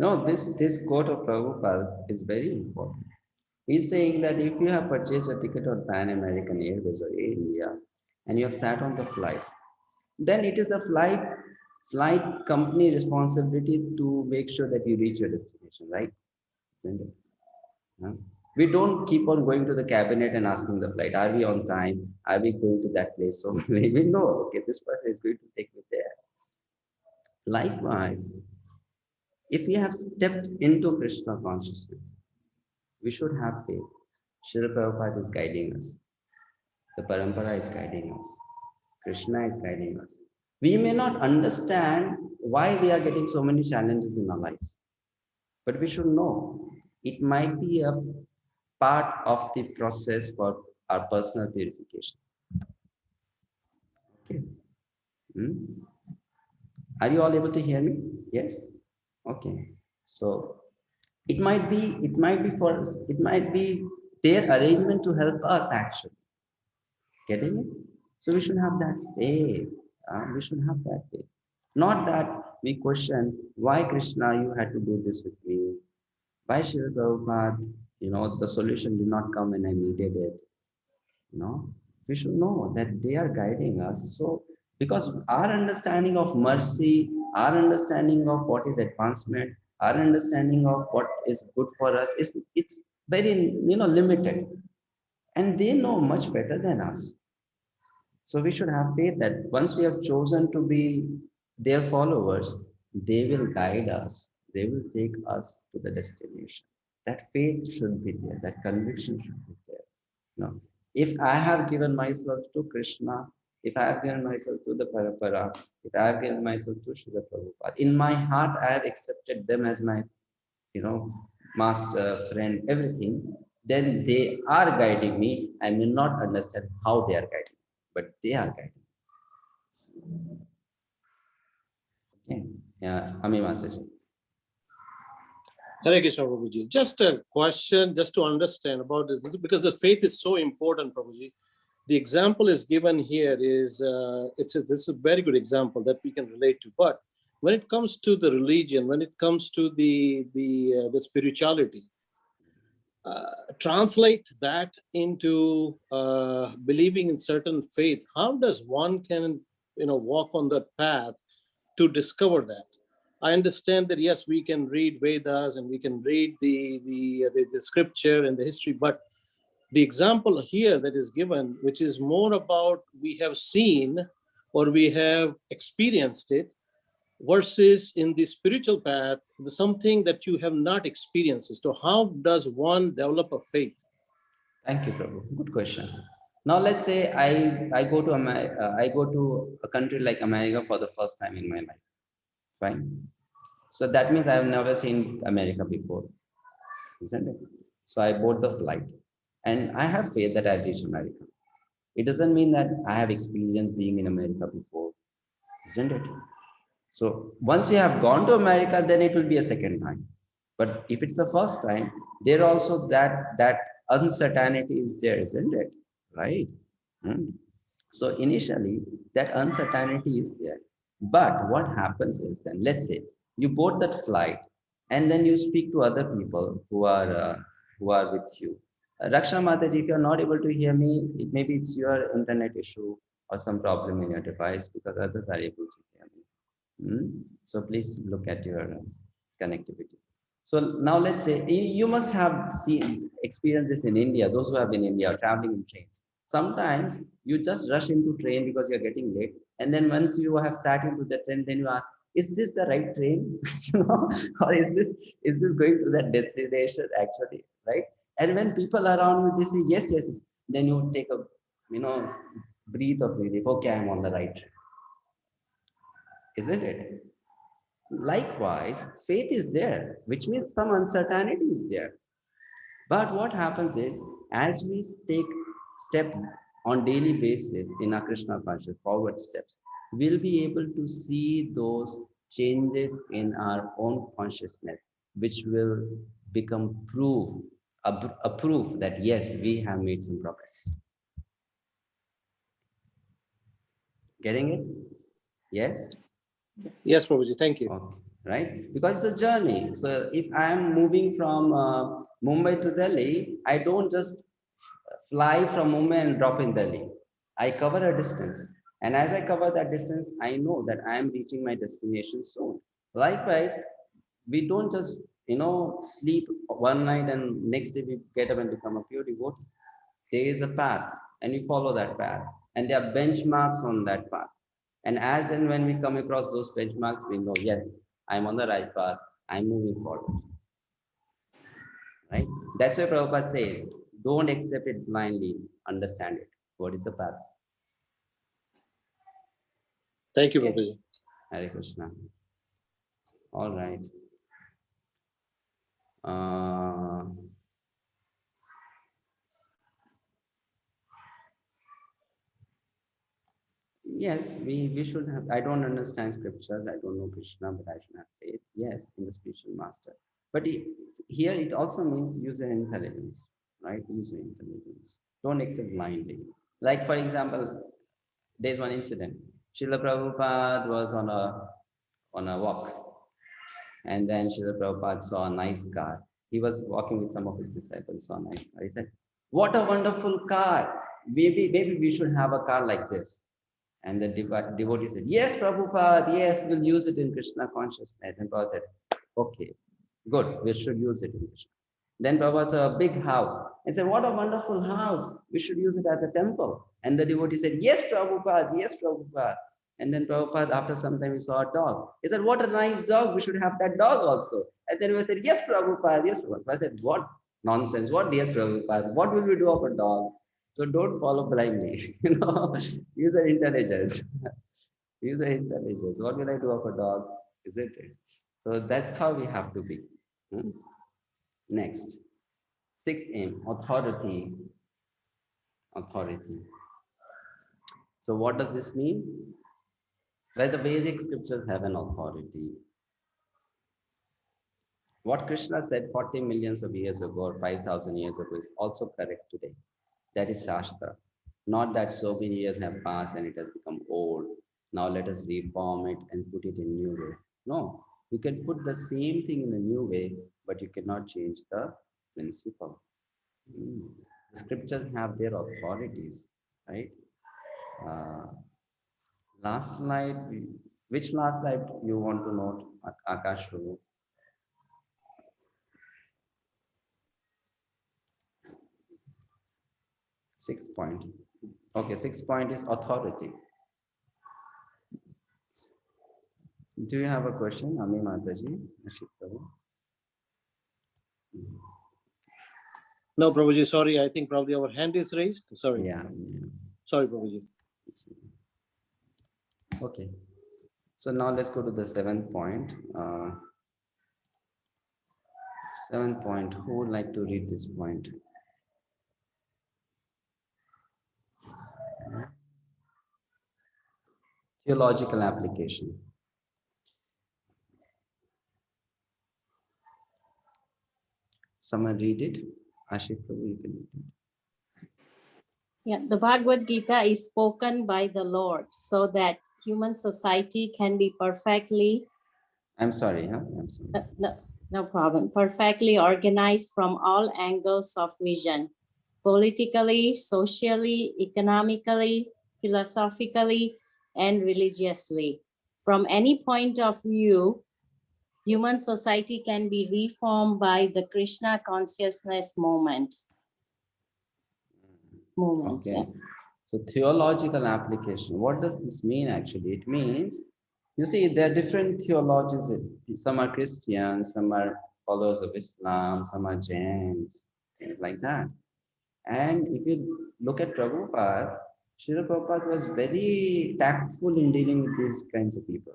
No, this quote of Prabhupada is very important. He's saying that if you have purchased a ticket on Pan American Airways or Air India and you have sat on the flight, then it is the flight company responsibility to make sure that you reach your destination, right? Isn't it? We don't keep on going to the cabinet and asking the flight, are we on time? Are we going to that place? So we know, okay, this person is going to take me there. Likewise, if we have stepped into Krishna consciousness, we should have faith. Srila Prabhupada is guiding us. The Parampara is guiding us. Krishna is guiding us. We may not understand why we are getting so many challenges in our lives, but we should know it might be a part of the process for our personal purification. Are you all able to hear me? Yes? Okay. So it might be for us, it might be their arrangement to help us actually. Getting it? So we should have that faith. We should have that faith. Not that we question, why Krishna, you had to do this with me? Why Srila Prabhupada, the solution did not come when I needed it. We should know that they are guiding us. So, because our understanding of mercy, our understanding of what is advancement, our understanding of what is good for us it's very limited, and they know much better than us. So we should have faith that once we have chosen to be their followers, they will guide us. They will take us to the destination. That faith should be there. That conviction should be there. If I have given myself to Krishna, if I have given myself to the Parapara, if I have given myself to Srila Prabhupada, in my heart I have accepted them as my, master, friend, everything, then they are guiding me. I may not understand how they are guiding, but they are guiding. Okay. Yeah, Ami Mataji. Hare Krishna, Prabhuji. Just a question, just to understand about this, because the faith is so important, Prabhuji. The example is given here is, this is a very good example that we can relate to. But when it comes to the religion, when it comes to the spirituality, translate that into believing in certain faith. How does one can walk on that path to discover that? I understand that yes, we can read Vedas and we can read the scripture and the history, but the example here that is given, which is more about we have seen or we have experienced it, versus in the spiritual path, something that you have not experienced. So how does one develop a faith? Thank you, Prabhu. Good question. Now let's say I go to I go to a country like America for the first time in my life. Fine. So that means I have never seen America before, isn't it? So I board the flight and I have faith that I've reached America. It doesn't mean that I have experience being in America before, isn't it? So once you have gone to America, then it will be a second time. But if it's the first time, there also that uncertainty is there, isn't it? Right? So initially, that uncertainty is there. But what happens is then, let's say you board that flight, and then you speak to other people who are with you. Raksha Mataji, if you're not able to hear me, maybe it's your internet issue or some problem in your device, because others are able to hear me. So please look at your connectivity. So now let's say you must have experienced this in India, those who have been in India or traveling in trains. Sometimes you just rush into train because you're getting late. And then once you have sat into the train, then you ask, is this the right train? Or is this going to that destination actually, right? And when people around you, they say, yes, yes, yes. Then you take a, breath of relief. Okay, I'm on the right train. Isn't it? Likewise, faith is there, which means some uncertainty is there. But what happens is, as we take step on daily basis in our Krishna consciousness, forward steps, we'll be able to see those changes in our own consciousness, which will become proof, a proof that yes, we have made some progress. Getting it? Yes? Yes, Prabhuji, thank you. Okay. Right? Because it's a journey. So if I am moving from Mumbai to Delhi, I don't just fly from Mumbai and drop in Delhi. I cover a distance. And as I cover that distance, I know that I am reaching my destination soon. Likewise, we don't just, sleep one night and next day we get up and become a pure devotee. There is a path and you follow that path. And there are benchmarks on that path. And as and when we come across those benchmarks, we know, yes, I'm on the right path. I'm moving forward. Right? That's why Prabhupada says, don't accept it blindly, understand it. What is the path? Thank you, Prabhuji. Hare Krishna. All right. Yes, we should have. I don't understand scriptures. I don't know Krishna, but I should have faith. Yes, in the spiritual master. But here it also means user intelligence, right? User intelligence. Don't accept blindly. Like for example, there's one incident. Srila Prabhupada was on a walk, and then Srila Prabhupada saw a nice car. He was walking with some of his disciples, saw a nice car. He said, "What a wonderful car! Maybe we should have a car like this." And the devotee said, "Yes, Prabhupada, yes, we'll use it in Krishna consciousness." And Prabhupada said, "Okay, good, we should use it in Krishna." Then Prabhupada saw a big house and said, "What a wonderful house, we should use it as a temple." And the devotee said, "Yes, Prabhupada, yes, Prabhupada." And then Prabhupada, after some time, he saw a dog. He said, "What a nice dog, we should have that dog also." And then he said, "Yes, Prabhupada, yes, Prabhupada." I said, "What nonsense, what yes, Prabhupada, what will we do of a dog?" So don't follow blindly, user intelligence. User intelligence. What will I do of a dog? Isn't it? So that's how we have to be. Next, 6M, authority. Authority. So what does this mean? That the Vedic scriptures have an authority. What Krishna said 40 millions of years ago or 5,000 years ago is also correct today. That is Shastra. Not that so many years have passed and it has become old. Now let us reform it and put it in a new way. No, you can put the same thing in a new way, but you cannot change the principle. The scriptures have their authorities, right? Last slide. Which last slide you want to note, Akash? 6 point. Okay, 6 point is authority. Do you have a question, Ami Mataji? No, Prabhuji, sorry. I think probably our hand is raised. Sorry. Yeah. Sorry, Prabhuji. Okay. So now let's go to the 7th point. 7th point. Who would like to read this point? Theological application. Someone read it? Ashik, you can read it. Yeah, the Bhagavad Gita is spoken by the Lord so that human society can be perfectly. I'm sorry, huh? I'm sorry. No problem. Perfectly organized from all angles of vision, politically, socially, economically, philosophically, and religiously. From any point of view, human society can be reformed by the Krishna consciousness movement. Okay. Yeah. So theological application. What does this mean actually? It means, you see, there are different theologies. Some are Christians, some are followers of Islam, some are Jains, things like that. And if you look at Prabhupada, Srila Prabhupada was very tactful in dealing with these kinds of people.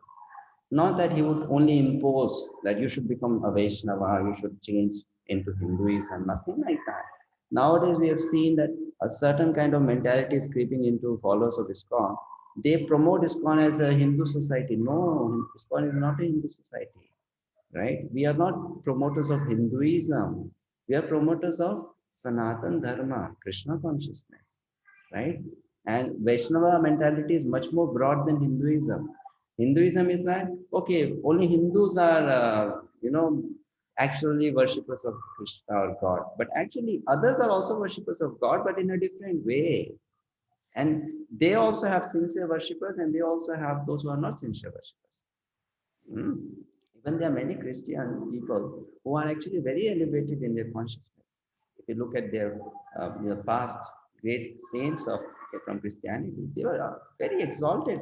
Not that he would only impose that you should become a Vaishnava, you should change into Hinduism, nothing like that. Nowadays, we have seen that a certain kind of mentality is creeping into followers of ISKCON. They promote ISKCON as a Hindu society. No, ISKCON is not a Hindu society, right? We are not promoters of Hinduism. We are promoters of Sanatan Dharma, Krishna consciousness, right? And Vaishnava mentality is much more broad than Hinduism. Hinduism is that, okay, only Hindus are, actually worshippers of Krishna or God, but actually others are also worshippers of God, but in a different way. And they also have sincere worshippers, and they also have those who are not sincere worshippers. Even there are many Christian people who are actually very elevated in their consciousness. If you look at their past great saints from Christianity, they were very exalted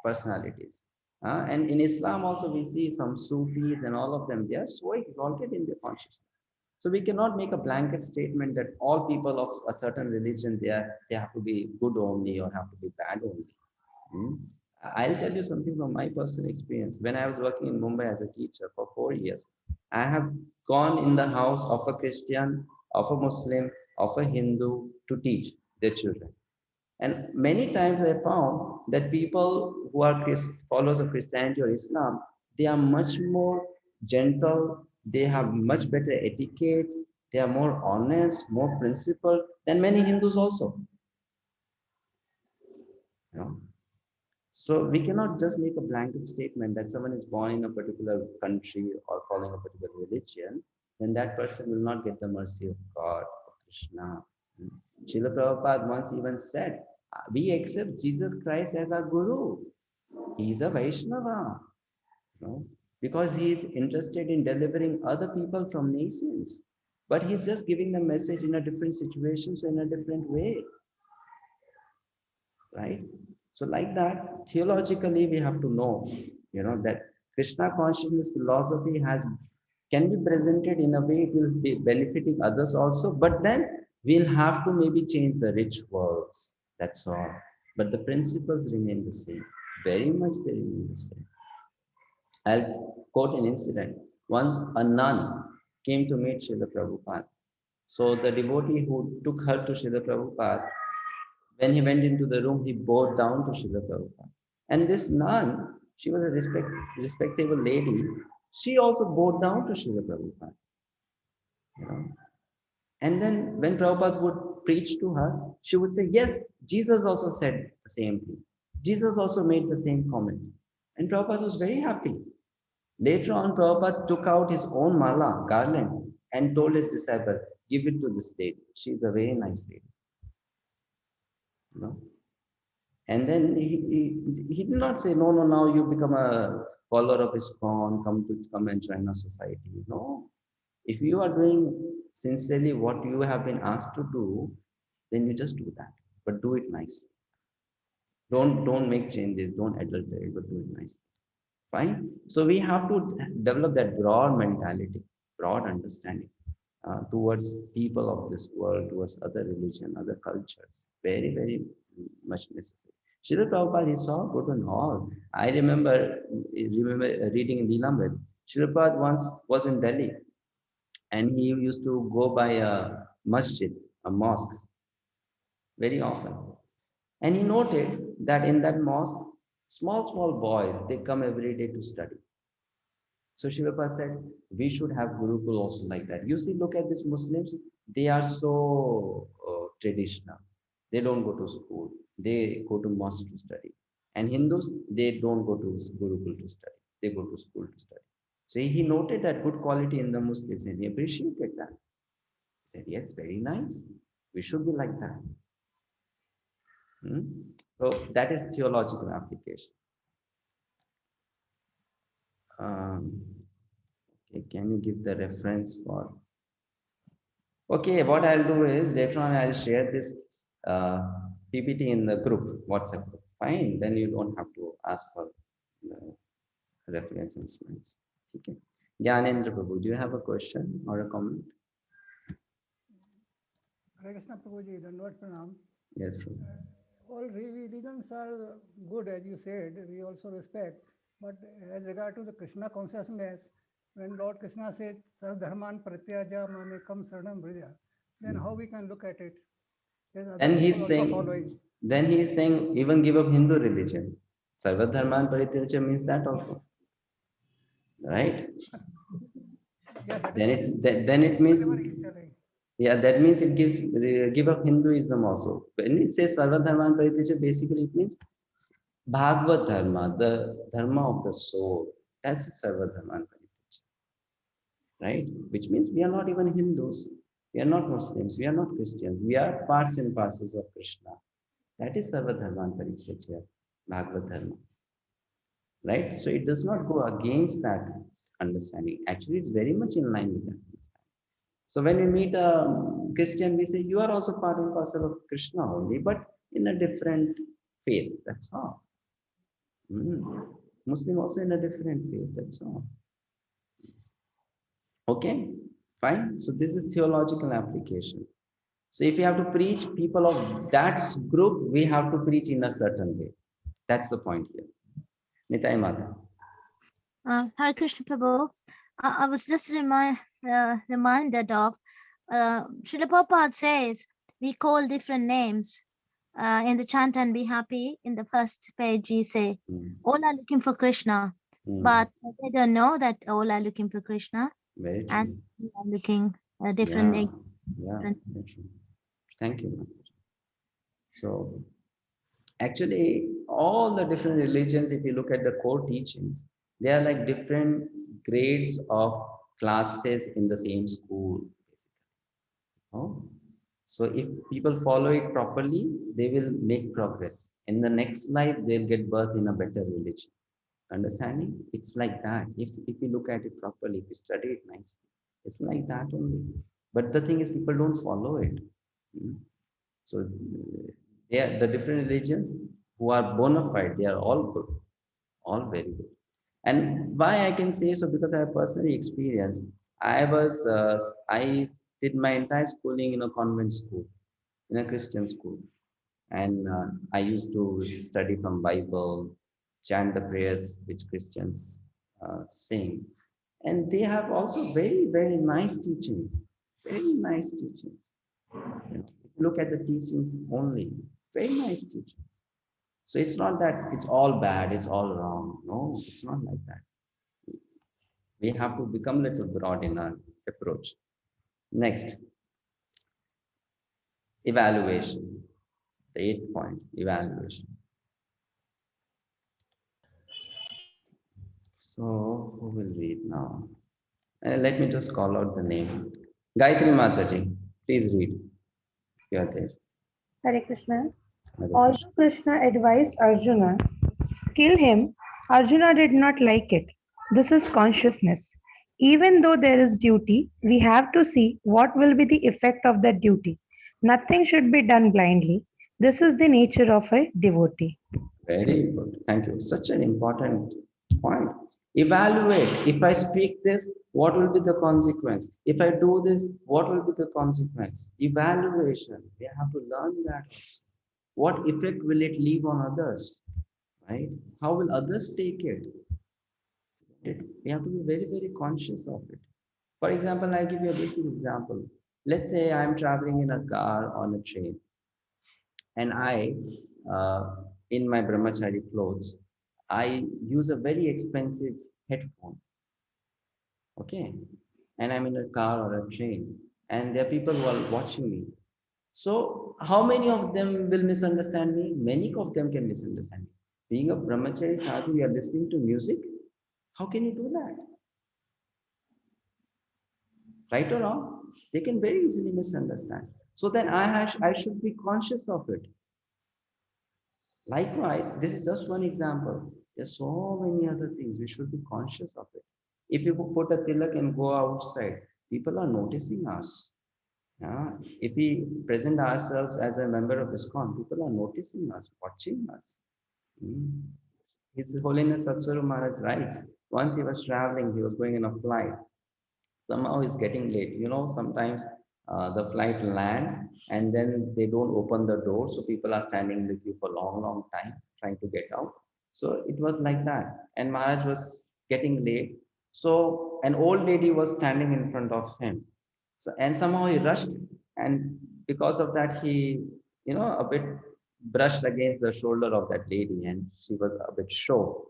personalities. And in Islam also we see some Sufis and all of them, they are so exalted in their consciousness. So we cannot make a blanket statement that all people of a certain religion, they have to be good only or have to be bad only. I'll tell you something from my personal experience. When I was working in Mumbai as a teacher for 4 years, I have gone in the house of a Christian, of a Muslim, of a Hindu to teach their children. And many times I found that people who are followers of Christianity or Islam, they are much more gentle, they have much better etiquettes, they are more honest, more principled than many Hindus also. You know? So we cannot just make a blanket statement that someone is born in a particular country or following a particular religion, then that person will not get the mercy of God, of Krishna. Srila Prabhupada once even said, we accept Jesus Christ as our Guru. He is a Vaishnava, you know, because he is interested in delivering other people from nations. But he's just giving the message in a different situation, so in a different way. Right? So like that, theologically, we have to know, you know, that Krishna consciousness philosophy can be presented in a way it will be benefiting others also, but then we'll have to maybe change the rituals. That's all. But the principles remain the same. Very much they remain the same. I'll quote an incident. Once a nun came to meet Srila Prabhupada. So the devotee who took her to Srila Prabhupada, when he went into the room, he bowed down to Srila Prabhupada. And this nun, she was a respectable lady. She also bowed down to Srila Prabhupada. You know? And then when Prabhupada would preach to her, she would say, yes, Jesus also said the same thing. Jesus also made the same comment. And Prabhupada was very happy. Later on, Prabhupada took out his own mala, garland, and told his disciple, give it to this lady. She's a very nice lady. You know? And then he did not say, no, now you become a follower of ISKCON, come and join our society. No. If you are doing sincerely what you have been asked to do, then you just do that. But do it nicely. Don't make changes, don't adulterate, but do it nicely. Fine? So we have to develop that broad mentality, broad understanding towards people of this world, towards other religion, other cultures. Very, very much necessary. Srila Prabhupada, he saw good and all. I remember reading in Leelamrit. Srila Prabhupada once was in Delhi and he used to go by a masjid, a mosque, very often. And he noted that in that mosque, small boys, they come every day to study. So Srila Prabhupada said, we should have Gurukul also like that. You see, look at these Muslims, they are so traditional. They don't go to school. They go to mosque to study. And Hindus, they don't go to Gurukul to study. They go to school to study. So he noted that good quality in the Muslims and he appreciated that. He said, yes, very nice. We should be like that. So that is theological application. Okay, can you give the reference for? Okay, what I'll do is later on I'll share this PPT in the group, WhatsApp group. Fine, then you don't have to ask for reference and slides. Okay. Gyanendra Prabhu, do you have a question or a comment? Hare Krishna Prabhuji, Dandavad Pranam. Yes, Prabhu. All religions are good, as you said, we also respect. But as regard to the Krishna consciousness, when Lord Krishna said, Sarv Dharman Pratyaja Mamekam Saranam Vraja, then how we can look at it? And he's saying, even give up Hindu religion. Sarva Dharman Pratyaja means that also. Right? Yeah, then it means, yeah, that means it give up Hinduism also. When it says Sarva Dharman Pratyaja, basically it means Bhagavad Dharma, the Dharma of the soul. That's the Sarva Dharman Pratyaja. Right? Which means we are not even Hindus. We are not Muslims. We are not Christians. We are parts and parcels of Krishna. That is Sarva Dharman Pratyaja, Bhagavad Dharma. Right? So it does not go against that understanding. Actually, it's very much in line with that understanding. So when we meet a Christian, we say, you are also part and parcel of Krishna only, but in a different faith. That's all. Muslim also in a different faith. That's all. Okay, fine. So this is theological application. So if you have to preach people of that group, we have to preach in a certain way. That's the point here. Nitai Mata. Hare Krishna Prabhu, I was just reminded of Srila Prabhupada says we call different names in the chant and be happy, in the first page, you say, all are looking for Krishna, but they don't know that all are looking for Krishna, Very true. and we are looking different. Yeah, very true. Thank you. So actually, all the different religions, if you look at the core teachings, they are like different grades of classes in the same school. Oh. So if people follow it properly, they will make progress. In the next life, they'll get birth in a better religion. Understanding? It's like that. If you look at it properly, if you study it nicely, it's like that only. But the thing is, people don't follow it. So they are the different religions who are bona fide, they are all good, all very good. And why I can say so, because I have personally experienced. I did my entire schooling in a convent school, in a Christian school, and I used to study from Bible, chant the prayers which Christians sing, and they have also very, very nice teachings, very nice teachings. Look at the teachings only, very nice teachings. So it's not that it's all bad, it's all wrong. No, it's not like that. We have to become a little broad in our approach. Next, evaluation. The 8th point, evaluation. So who will read now? Let me just call out the name. Gayatri Mataji, please read. You are there. Hare Krishna. Although Krishna advised Arjuna, kill him, Arjuna did not like it. This is consciousness. Even though there is duty, we have to see what will be the effect of that duty. Nothing should be done blindly. This is the nature of a devotee. Very good. Thank you. Such an important point. Evaluate. If I speak this, what will be the consequence? If I do this, what will be the consequence? Evaluation. We have to learn that also. What effect will it leave on others? Right? How will others take it? We have to be very, very conscious of it. For example, I'll give you a basic example. Let's say I'm traveling in a car on a train, and I, in my brahmachari clothes, I use a very expensive headphone. Okay, and I'm in a car or a train, and there are people who are watching me. So, how many of them will misunderstand me? Many of them can misunderstand me. Being a brahmachari sadhu, you are listening to music. How can you do that? Right or wrong? They can very easily misunderstand. So then I should be conscious of it. Likewise, this is just one example. There's so many other things. We should be conscious of it. If you put a tilak and go outside, people are noticing us. If we present ourselves as a member of ISKCON, people are noticing us, watching us. His Holiness Satsuru Maharaj writes, once he was traveling, he was going in a flight. Somehow he's getting late. You know, sometimes the flight lands and then they don't open the door. So people are standing in the queue for a long, long time trying to get out. So it was like that. And Maharaj was getting late. So an old lady was standing in front of him. So, and somehow he rushed. And because of that, he, a bit brushed against the shoulder of that lady and she was a bit sure.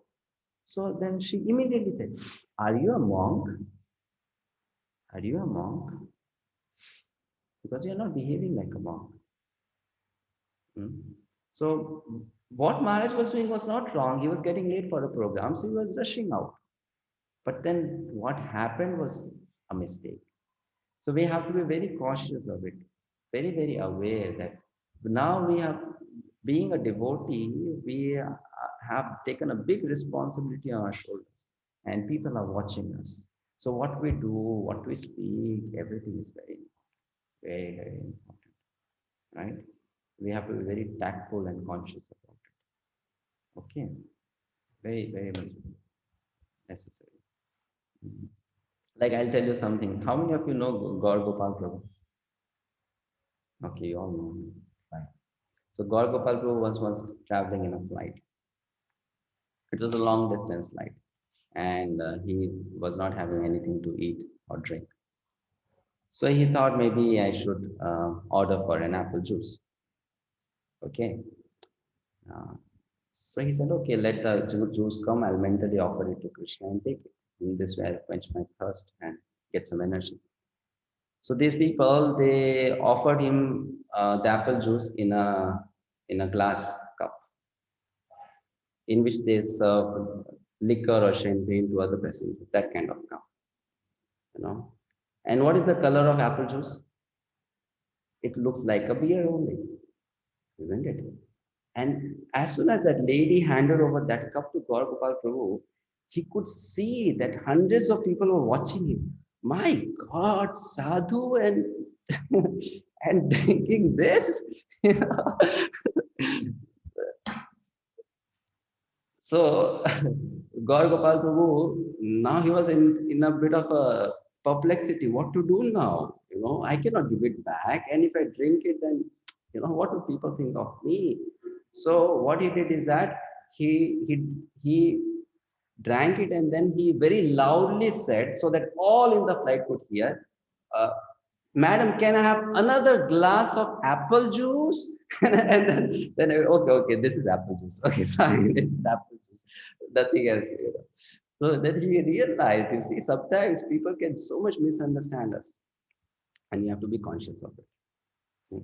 So then she immediately said, "Are you a monk? Are you a monk? Because you're not behaving like a monk." So what Maharaj was doing was not wrong. He was getting late for a program, so he was rushing out. But then what happened was a mistake. So we have to be very cautious of it, very, very aware that now we have, being a devotee, we have taken a big responsibility on our shoulders and people are watching us. So what we do, what we speak, everything is very important, very, very important, right? We have to be very tactful and conscious about it. Okay, very, very much necessary. Like I'll tell you something. How many of you know Gaur Gopal Prabhu? Okay, you all know. Fine. So Gaur Gopal Prabhu was once traveling in a flight. It was a long distance flight, and he was not having anything to eat or drink. So he thought maybe I should order for an apple juice. Okay. So he said, okay, let the juice come. I'll mentally offer it to Krishna and take it. In this way, I'll quench my thirst and get some energy. So these people, they offered him the apple juice in a glass cup, in which they serve liquor or champagne to other passengers. That kind of cup, you know. And what is the color of apple juice? It looks like a beer only, isn't it? And as soon as that lady handed over that cup to Gaur Gopal Prabhu, he could see that hundreds of people were watching him. My God, sadhu and and drinking this. You know? So Gaur Gopal Prabhu, now he was in a bit of a perplexity. What to do now? You know, I cannot give it back. And if I drink it, then you know, what will people think of me? So what he did is that he drank it, and then he very loudly said, so that all in the flight could hear, "Madam, can I have another glass of apple juice?" And then okay, this is apple juice. Okay, fine, it's apple juice. Nothing else. You know. So then he realized, you see, sometimes people can so much misunderstand us, and you have to be conscious of it.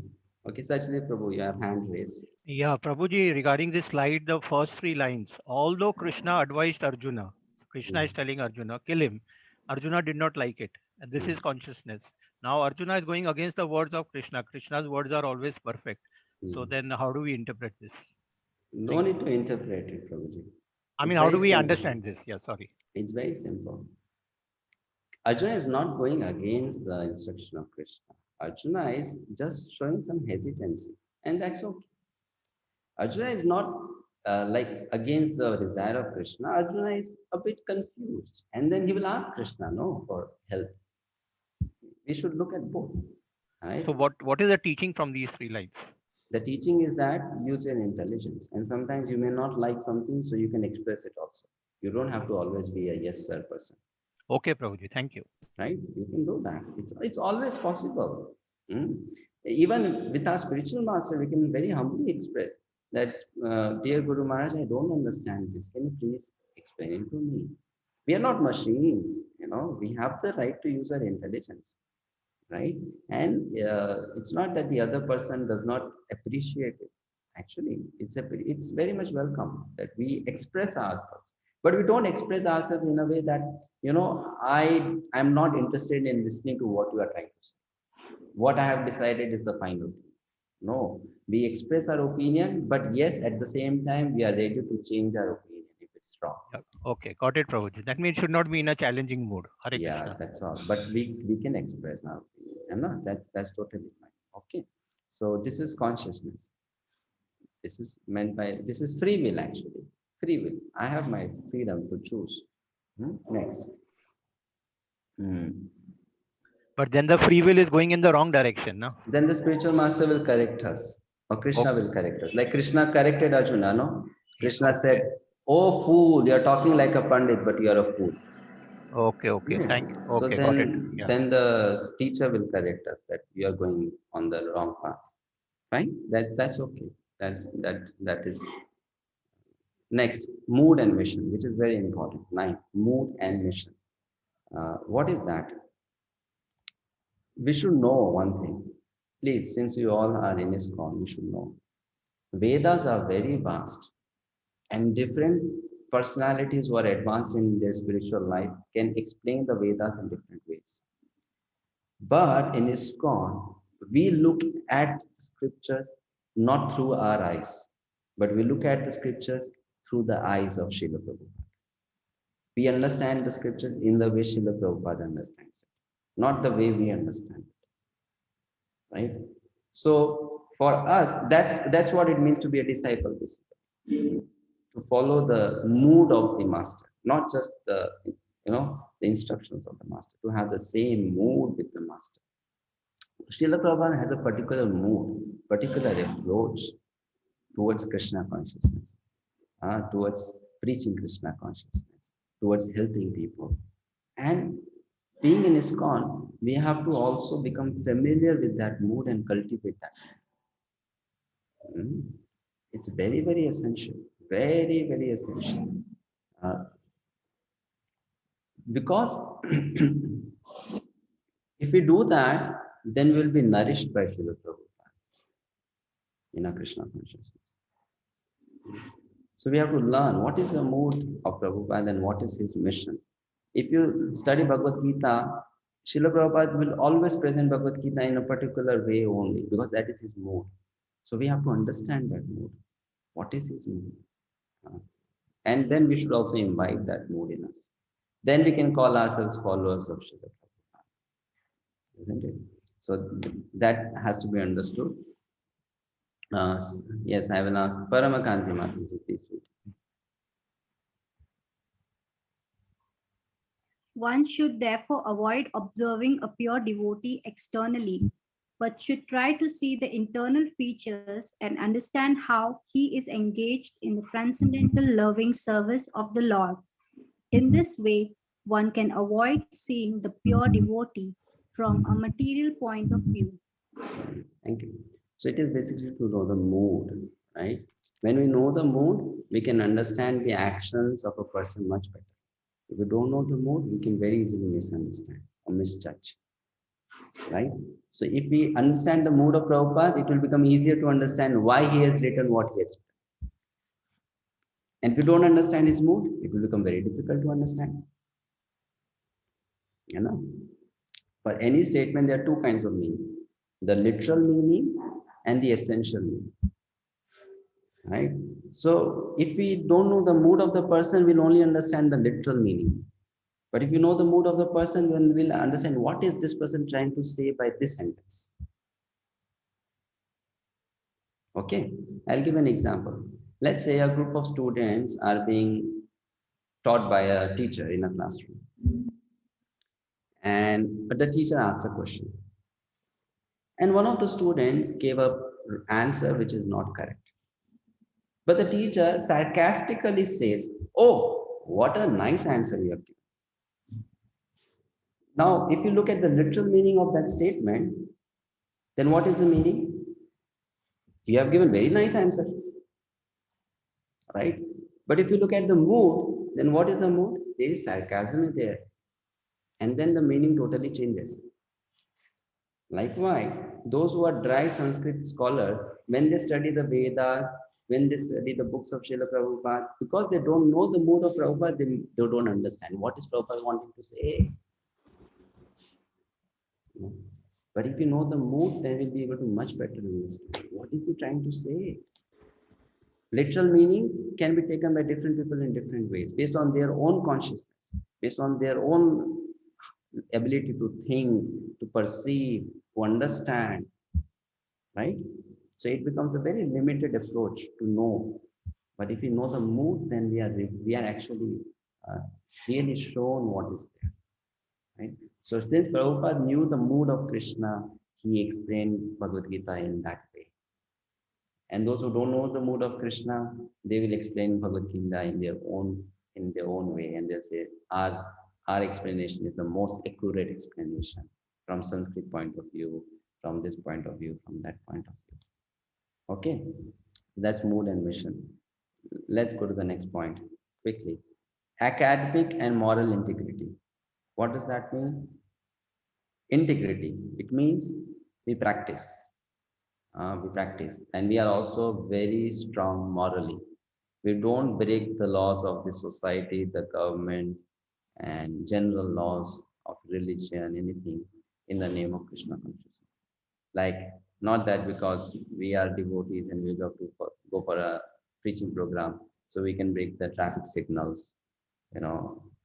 Okay, Sachdev Prabhu, you have hand raised. Yeah, Prabhuji, regarding this slide, the first 3 lines, although Krishna advised Arjuna, Krishna is telling Arjuna, kill him. Arjuna did not like it. And this is consciousness. Now Arjuna is going against the words of Krishna. Krishna's words are always perfect. So then how do we interpret this? No need to interpret it, Prabhuji. I mean, how do we understand this? Yeah, sorry. It's very simple. Arjuna is not going against the instruction of Krishna. Arjuna is just showing some hesitancy, and that's okay. Arjuna is not like against the desire of Krishna. Arjuna is a bit confused, and then he will ask Krishna, no, for help. We should look at both. Right? So what is the teaching from these 3 lines? The teaching is that use your intelligence, and sometimes you may not like something, so you can express it also. You don't have to always be a yes sir person. Okay, Prabhuji, thank you. Right? You can do that. It's always possible. Even with our spiritual master, we can very humbly express that, dear Guru Maharaj, I don't understand this. Can you please explain it to me? We are not machines, you know. We have the right to use our intelligence, right? And it's not that the other person does not appreciate it. Actually, it's very much welcome that we express ourselves. But we don't express ourselves in a way that, you know, I'm not interested in listening to what you are trying to say. What I have decided is the final thing. No, we express our opinion, but yes, at the same time, we are ready to change our opinion if it's wrong. Okay, got it, Prabhuji. That means it should not be in a challenging mood. Hare Yeah, Krishna. that's all. But we can express our opinion. And no, that's totally fine. Okay. So this is consciousness. This is meant by, this is free will actually. Free will. I have my freedom to choose. Next. But then the free will is going in the wrong direction, no? Then the spiritual master will correct us, or Krishna will correct us. Like Krishna corrected Arjuna, no? Krishna said, "Oh fool, you're talking like a pandit, but you're a fool." Okay, thank you. So Okay, got it. Yeah. then the teacher will correct us that we are going on the wrong path. Fine? That's okay. That is. Next, mood and mission, which is very important. 9, mood and mission. What is that? We should know one thing. Please, since you all are in ISKCON, you should know. Vedas are very vast, and different personalities who are advanced in their spiritual life can explain the Vedas in different ways. But in ISKCON, we look at the scriptures not through our eyes, but we look at the scriptures through the eyes of Srila Prabhupada. We understand the scriptures in the way Srila Prabhupada understands it, not the way we understand it. Right? So for us, that's what it means to be a disciple, basically. To follow the mood of the master, not just the instructions of the master, to have the same mood with the master. Srila Prabhupada has a particular mood, particular approach towards Krishna consciousness, towards preaching Krishna consciousness, towards helping people. And being in ISKCON, we have to also become familiar with that mood and cultivate that. It's very, very essential. Very, very essential. Because if we do that, then we'll be nourished by Srila Prabhupada in our Krishna consciousness. So we have to learn what is the mood of Prabhupada and what is his mission. If you study Bhagavad Gita, Srila Prabhupada will always present Bhagavad Gita in a particular way only, because that is his mood. So we have to understand that mood. What is his mood? And then we should also imbibe that mood in us. Then we can call ourselves followers of Srila Prabhupada. Isn't it? So that has to be understood. Yes, I will ask Paramakanti Mataji, please. One should therefore avoid observing a pure devotee externally, but should try to see the internal features and understand how he is engaged in the transcendental loving service of the Lord. In this way, one can avoid seeing the pure devotee from a material point of view. Thank you. So it is basically to know the mood, right? When we know the mood, we can understand the actions of a person much better. If we don't know the mood, we can very easily misunderstand or misjudge, right? So if we understand the mood of Prabhupada, it will become easier to understand why he has written what he has written. And if you don't understand his mood, it will become very difficult to understand. You know, for any statement, there are two kinds of meaning: the literal meaning and the essential meaning. Right? So if we don't know the mood of the person, we'll only understand the literal meaning. But if you know the mood of the person, then we'll understand what is this person trying to say by this sentence. Okay, I'll give an example. Let's say a group of students are being taught by a teacher in a classroom. But the teacher asked a question. And one of the students gave an answer which is not correct. But the teacher sarcastically says, "Oh, what a nice answer you have given." Now, if you look at the literal meaning of that statement, then what is the meaning? You have given very nice answer, right? But if you look at the mood, then what is the mood? There is sarcasm there. And then the meaning totally changes. Likewise, those who are dry Sanskrit scholars, when they study the Vedas, when they study the books of Srila Prabhupada, because they don't know the mood of Prabhupada, they don't understand what is Prabhupada wanting to say. But if you know the mood, then we'll be able to much better understand what is he trying to say. Literal meaning can be taken by different people in different ways, based on their own consciousness, based on their own ability to think, to perceive, to understand, right? So it becomes a very limited approach to know. But if you know the mood, then we are actually really shown what is there, right? So since Prabhupada knew the mood of Krishna, he explained Bhagavad Gita in that way. And those who don't know the mood of Krishna, they will explain Bhagavad Gita in their own way, and they'll say our explanation is the most accurate explanation from Sanskrit point of view, from this point of view, from that point of view. Okay, that's mood and mission. Let's go to the next point quickly. Academic and moral integrity. What does that mean? Integrity. It means we practice. And we are also very strong morally. We don't break the laws of the society, the government, and general laws of religion, anything in the name of Krishna consciousness. Like, not that because we are devotees and we have to go for a preaching program, so we can break the traffic signals,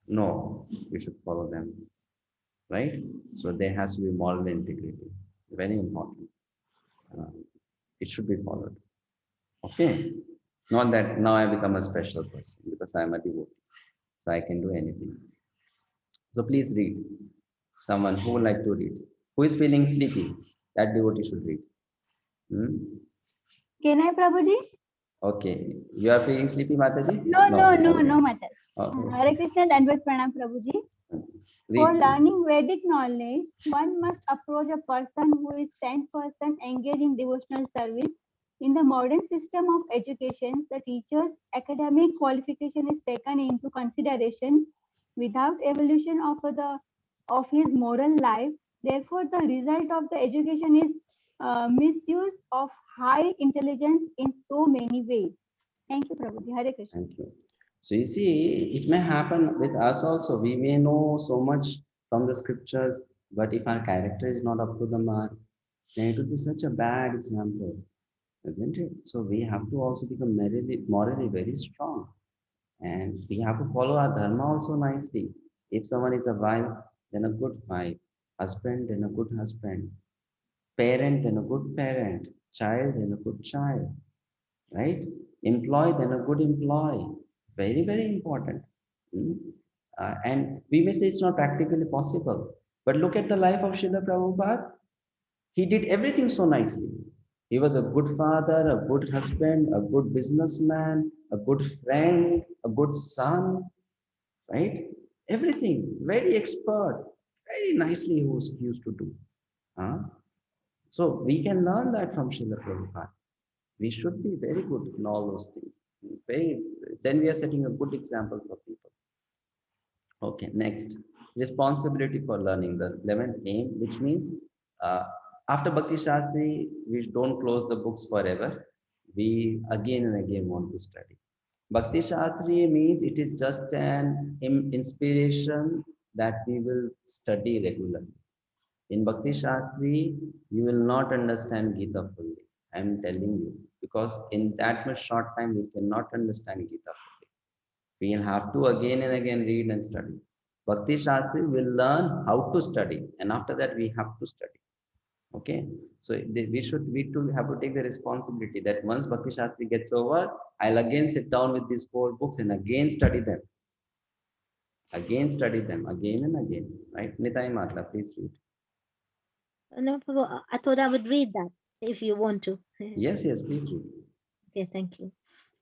no, we should follow them, right? So there has to be moral integrity, very important. It should be followed. Okay, not that now I become a special person because I'm a devotee, so I can do anything. So please read. Someone who would like to read, who is feeling sleepy, that devotee should read. Can I, Prabhuji? Okay, you are feeling sleepy, Mataji? No matter. Okay. Hare Krishna and Advait Pranam, Prabhuji. For learning Vedic knowledge, one must approach a person who is 10% engaged in devotional service In the modern system of education, the teacher's academic qualification is taken into consideration without evolution of his moral life. Therefore, the result of the education is misuse of high intelligence in so many ways. Thank you, Prabhuji. Hare Krishna. Thank you. So you see, it may happen with us also. We may know so much from the scriptures, but if our character is not up to the mark, then it would be such a bad example, isn't it? So we have to also become morally very strong. And we have to follow our dharma also nicely. If someone is a wife, then a good wife. Husband, then a good husband. Parent, then a good parent. Child, then a good child. Right? Employee, then a good employee. Very, very important. And we may say it's not practically possible. But look at the life of Srila Prabhupada. He did everything so nicely. He was a good father, a good husband, a good businessman, a good friend, a good son, right? Everything, very expert, very nicely he used to do. So we can learn that from Srila Prabhupada. We should be very good in all those things. Then we are setting a good example for people. Okay, next, responsibility for learning, the 11th aim, which means after Bhakti Shastri, we don't close the books forever. We again and again want to study. Bhakti Shastri means it is just an inspiration that we will study regularly. In Bhakti Shastri, you will not understand Gita fully. I am telling you, because in that much short time, we cannot understand Gita fully. We will have to again and again read and study. Bhakti Shastri will learn how to study, and after that, we have to study. Okay, so we too have to take the responsibility that once Bhakti Shastri gets over, I'll again sit down with these 4 books and again study them. Again study them, again and again. Right? Nitai Mata, please read. No, Prabhu, I thought I would read that if you want to. Yes, please read. Okay, thank you.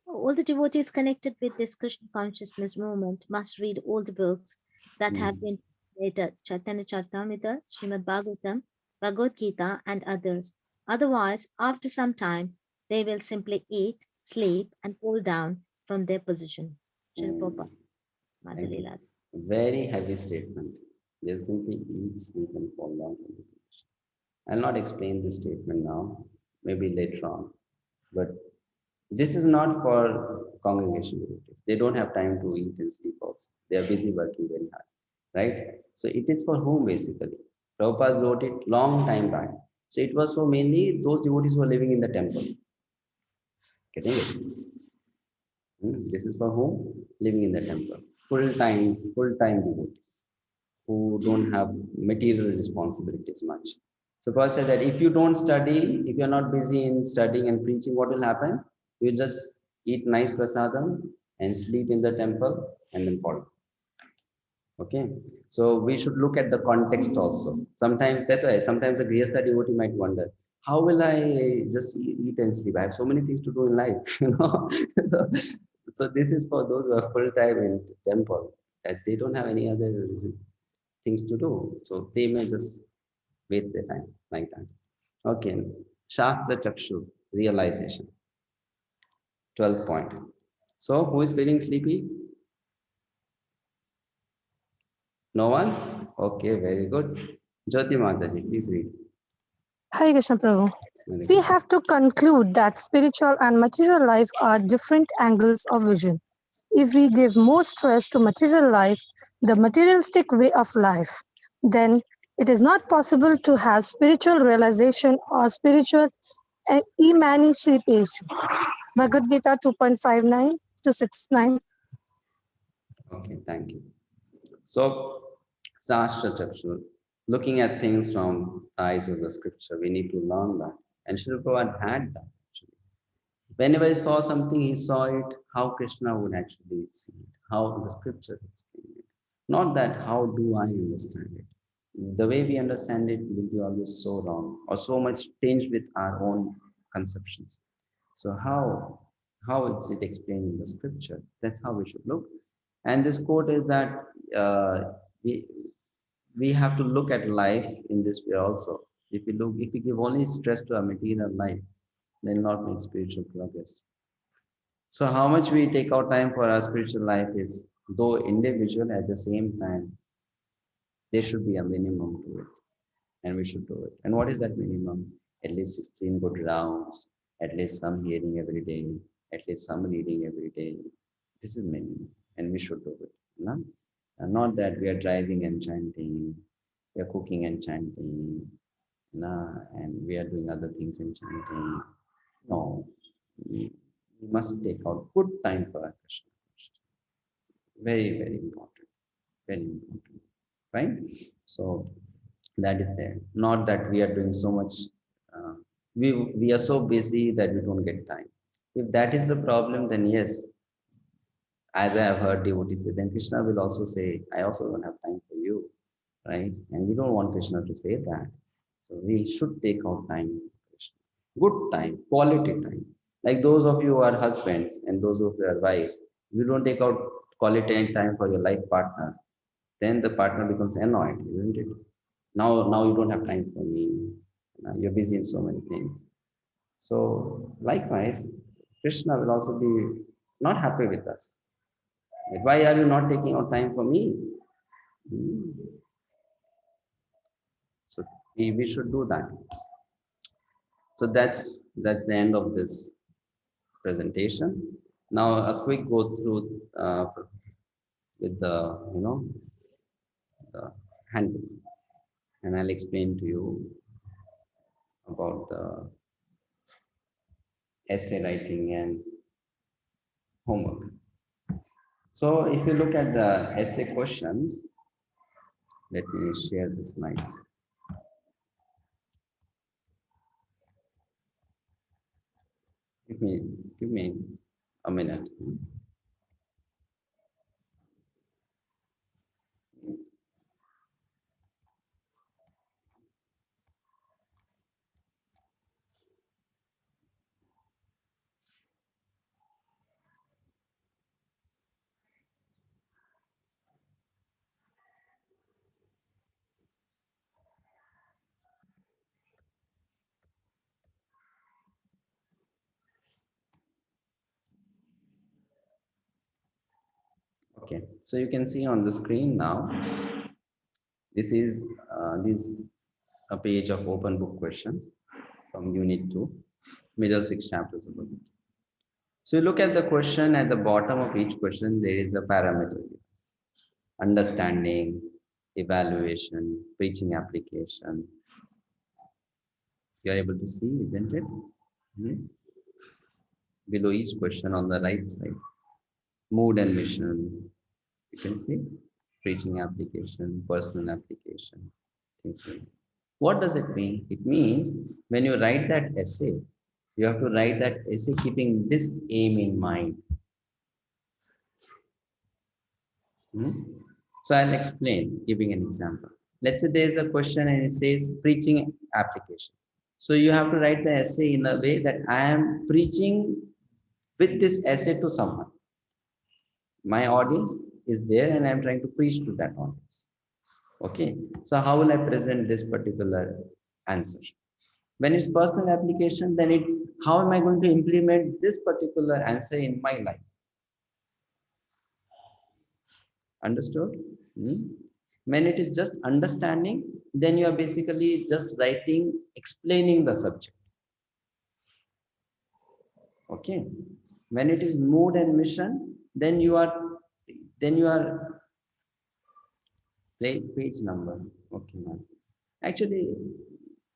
All the devotees connected with this Krishna consciousness movement must read all the books that have been translated, Chaitanya Charitamrita, Srimad Bhagavatam, Bhagavad Gita, and others. Otherwise, after some time, they will simply eat, sleep, and fall down from their position. Very heavy statement. They'll simply eat, sleep, and fall down from the position. I'll not explain this statement now, maybe later on. But this is not for congregation devotees. They don't have time to eat and sleep also. They are busy working very hard. Right? So it is for whom basically? Prabhupada wrote it long time back. So it was for mainly those devotees who are living in the temple. Getting it? This is for whom? Living in the temple. Full-time devotees who don't have material responsibilities much. So Prabhupada said that if you don't study, if you're not busy in studying and preaching, what will happen? You just eat nice prasadam and sleep in the temple and then fall. Okay, so we should look at the context also. Sometimes, that's why sometimes a Grihastha devotee might wonder, how will I just eat and sleep? I have so many things to do in life, you know. So this is for those who are full-time in temple, that they don't have any other things to do. So they may just waste their time like that. Okay, Shastra Chakshu, realization. 12th point. So who is feeling sleepy? No one? Okay, very good. Jyoti Mataji, please read. Hare Krishna Prabhu. We have to conclude that spiritual and material life are different angles of vision. If we give more stress to material life, the materialistic way of life, then it is not possible to have spiritual realization or spiritual emancipation. Bhagavad Gita 2.59 to 69. Okay, thank you. So, Shastra Chakshu, looking at things from the eyes of the scripture, we need to learn that. And Srila Prabhupada had that actually. Whenever he saw something, he saw it how Krishna would actually see it, how the scriptures explain it. Not that how do I understand it. The way we understand it will be always so wrong or so much changed with our own conceptions. So how is it explained in the scripture? That's how we should look. And this quote is that we have to look at life in this way also. If we give only stress to our material life, then not make spiritual progress. So how much we take out time for our spiritual life is, though individual, at the same time, there should be a minimum to it, and we should do it. And what is that minimum? At least 16 good rounds, at least some hearing every day, at least some reading every day. This is minimum, and we should do it. No? And not that we are driving and chanting, we are cooking and chanting, and we are doing other things and chanting. No, we must take out good time for our Krishna. Very, very important. Very important. Right? So that is there. Not that we are doing so much. We are so busy that we don't get time. If that is the problem, then yes, as I have heard devotees say, then Krishna will also say, I also don't have time for you, right? And we don't want Krishna to say that. So we should take out time for Krishna. Good time, quality time. Like those of you who are husbands and those of you who are wives, you don't take out quality time for your life partner, then the partner becomes annoyed, isn't it? Now you don't have time for me. You're busy in so many things. So likewise, Krishna will also be not happy with us. Like, why are you not taking out time for me? So we should do that. So that's the end of this presentation. Now a quick go through with the the handbook, and I'll explain to you about the essay writing and homework. So if you look at the essay questions, let me share the slides. Give me a minute. Okay, so you can see on the screen now, this is a page of open book questions from Unit 2, middle 6 chapters of the book. So you look at the question, at the bottom of each question, there is a parameter. Understanding, evaluation, preaching application. You are able to see, isn't it? Below each question on the right side. Mood and mission. You can see preaching application, personal application, things like that. What does it mean? It means when you write that essay, you have to write that essay keeping this aim in mind. So I'll explain, giving an example. Let's say there's a question and it says preaching application. So you have to write the essay in a way that I am preaching with this essay to someone. My audience is there and I'm trying to preach to that audience. Okay, so how will I present this particular answer? When it's personal application, then it's how am I going to implement this particular answer in my life? Understood? When it is just understanding, then you are basically just writing, explaining the subject. Okay. When it is mood and mission, then you are page number. Okay, man. Actually,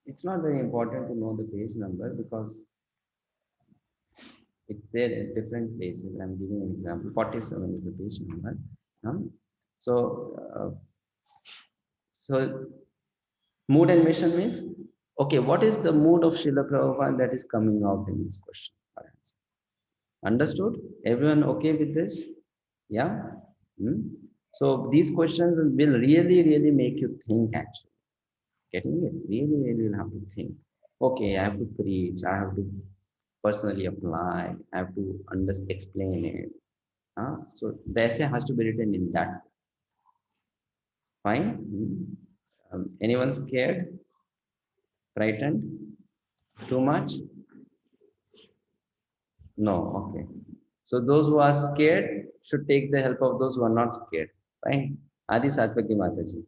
it's not very important to know the page number because it's there at different places. I'm giving an example. 47 is the page number. So mood and mission means, okay, what is the mood of Srila Prabhupada that is coming out in this question or answer? Understood? Everyone okay with this? Yeah? So these questions will really, really make you think actually. Getting it? Really, really will have to think. Okay, I have to preach, I have to personally apply, I have to explain it. So the essay has to be written in that. Fine? Anyone scared? Frightened? Too much? No, okay. So those who are scared should take the help of those who are not scared. Fine. Adi Satvaki Mataji.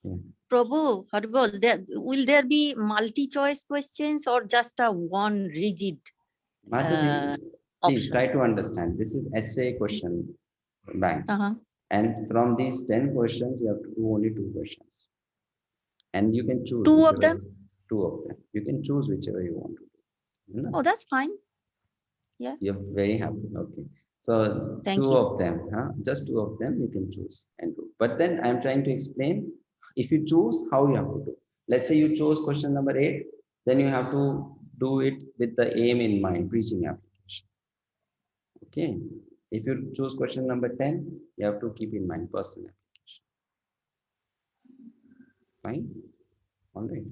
Yeah. Prabhu, Harbol, will there be multi-choice questions or just a one rigid Mataji, please option? try to understand. This is essay question bank. And from these 10 questions, you have to do only 2 questions. And you can choose. 2 of them? 2 of them. You can choose whichever you want to do. No? Oh, that's fine. Yeah. You're very happy. Okay. So Thank 2 you. of them, just 2 of them you can choose and do. But then I'm trying to explain, if you choose, how you have to do. Let's say you chose question number 8, then you have to do it with the aim in mind, preaching application. Okay. If you choose question number 10, you have to keep in mind personal application. Fine. All right.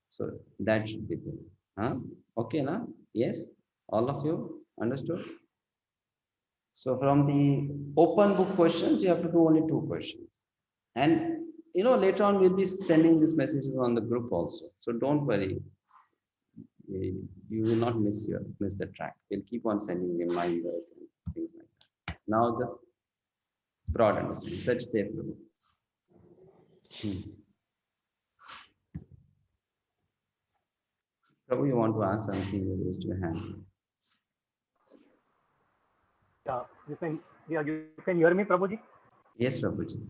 So that should be there. Okay, na? Yes. All of you understood? So from the open book questions, you have to do only 2 questions. And later on we'll be sending these messages on the group also. So don't worry. You will not miss the track. We'll keep on sending reminders and things like that. Now just broad understanding. Such there. Prabhu, you want to ask something? You raised your hand. Yeah, you can hear me, Prabhuji? Yes, Prabhuji.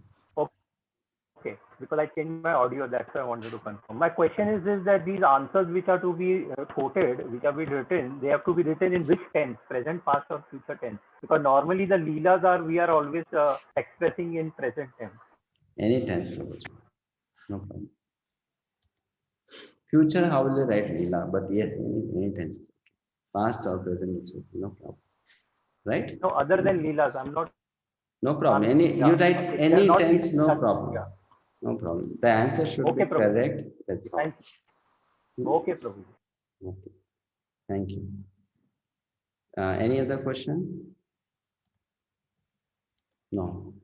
Okay, because I changed my audio, that's why I wanted to confirm. My question is that these answers which are to be quoted, which have been written, they have to be written in which tense, present, past or future tense? Because normally the leelas we are always expressing in present tense. Any tense, Prabhuji. No problem. Future, how will you write leela? But yes, any tense is okay. Past or present, it's okay. No problem. Right? No, other than leelas, I'm not. No problem. You write any tense, no problem. Yeah. No problem. The answer should be correct. That's all. Thank you. Okay, Prabhu. Okay. Thank you. Any other question? No.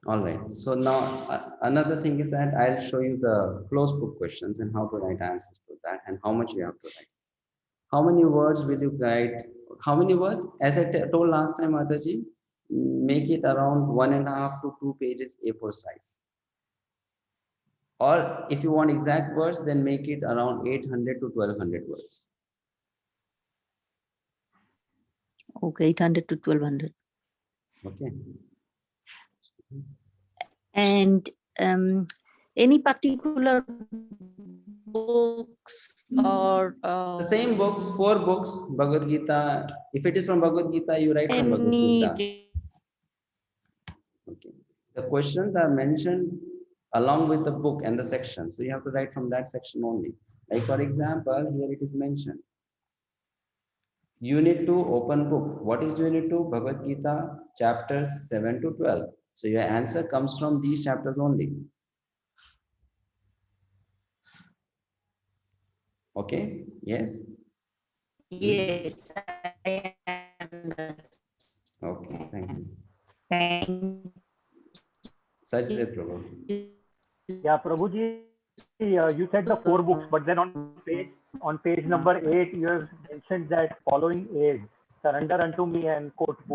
All right. So now another thing is that I'll show you the closed book questions and how to write answers to that and how much you have to write. How many words will you write? How many words? As I told last time, Mataji, make it around 1.5 to 2 pages A4 size. Or if you want exact words, then make it around 800 to 1200 words. Okay, 800 to 1200. Okay. And any particular books or the same books, 4 books, Bhagavad Gita. If it is from Bhagavad Gita, you write from Bhagavad Gita. Okay. The questions are mentioned along with the book and the section. So you have to write from that section only. Like for example, here it is mentioned. Unit 2, open book. What is Unit 2? Bhagavad Gita, chapters 7 to 12. So your answer comes from these chapters only. Okay? Yes? Yes, I understand. Okay, thank you. Thank you. Sajid Prabhu. Yeah, Prabhuji, you said the 4 books, but then on page number 8, you have mentioned that following aid, surrender unto me and quote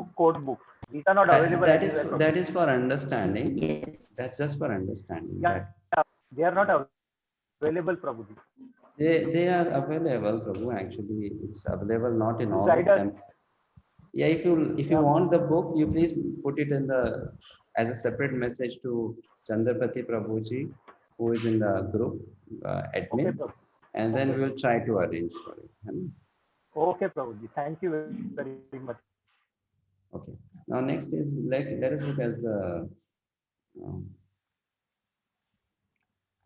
books. These are not available. That is for understanding. Yes. That's just for understanding. Yeah, they are not available, Prabhuji. They are available, Prabhu. Actually, it's available not in all of them. Yeah, if you want the book, you please put it in as a separate message to Chandrapati Prabhuji, who is in the group admin, Okay, and then we will try to arrange for it. Okay, Prabhuji. Thank you very much. Okay. Now next is let us look at the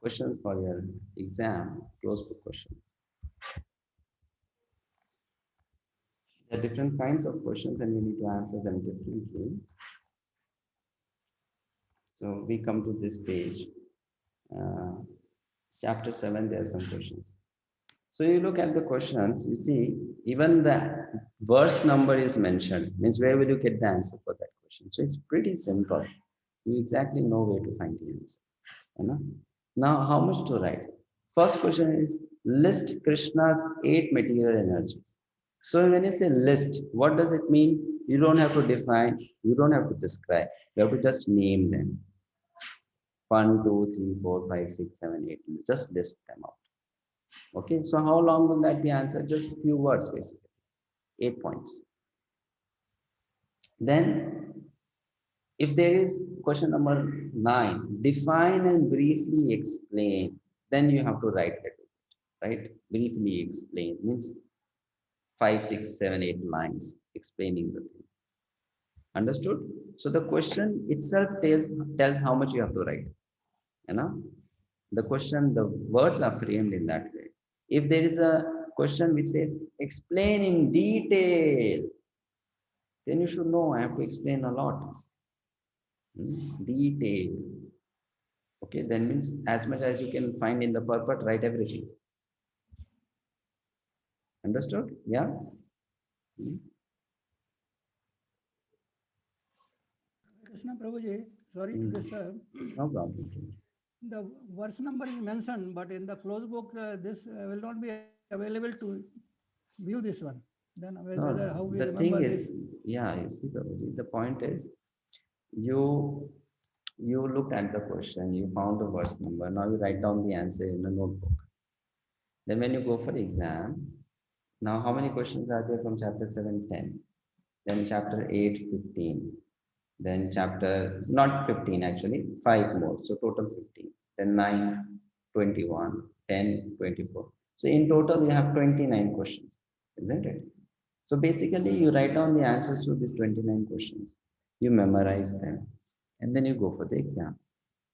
questions for your exam, closed book questions. There are different kinds of questions and we need to answer them differently. So we come to this page, chapter 7, there are some questions. So you look at the questions, you see, even the verse number is mentioned, means where will you get the answer for that question? So it's pretty simple. You exactly know where to find the answer. You know? Now, how much to write? First question is, list Krishna's 8 material energies. So when you say list, what does it mean? You don't have to define, you don't have to describe. You have to just name them. 1, 2, 3, 4, 5, 6, 7, 8. Just list them out. Okay, so how long will that be answered? Just a few words, basically. 8 points. Then, if there is question number 9, define and briefly explain, then you have to write it, right? Briefly explain means 5, 6, 7, 8 lines explaining the thing. Understood? So the question itself tells how much you have to write. You know, the question, the words are framed in that way. If there is a question which says explain in detail, then you should know I have to explain a lot. Detail. Okay, then means as much as you can find in the purport, write everything. Understood? Yeah. Krishna Prabhuji, sorry to disturb. No problem. The verse number is mentioned, but in the closed book, this will not be available to view this one. Then whether how we The remember thing this. is, yeah, you see, the point is, you looked at the question, you found the verse number, now you write down the answer in a notebook. Then when you go for the exam, now how many questions are there from chapter 7, 10? Then chapter 8, 15. Then chapter, not 15 actually, 5 more, so total 15. Then 9, 21, 10, 24. So in total, you have 29 questions, isn't it? So basically, you write down the answers to these 29 questions. You memorize them, and then you go for the exam.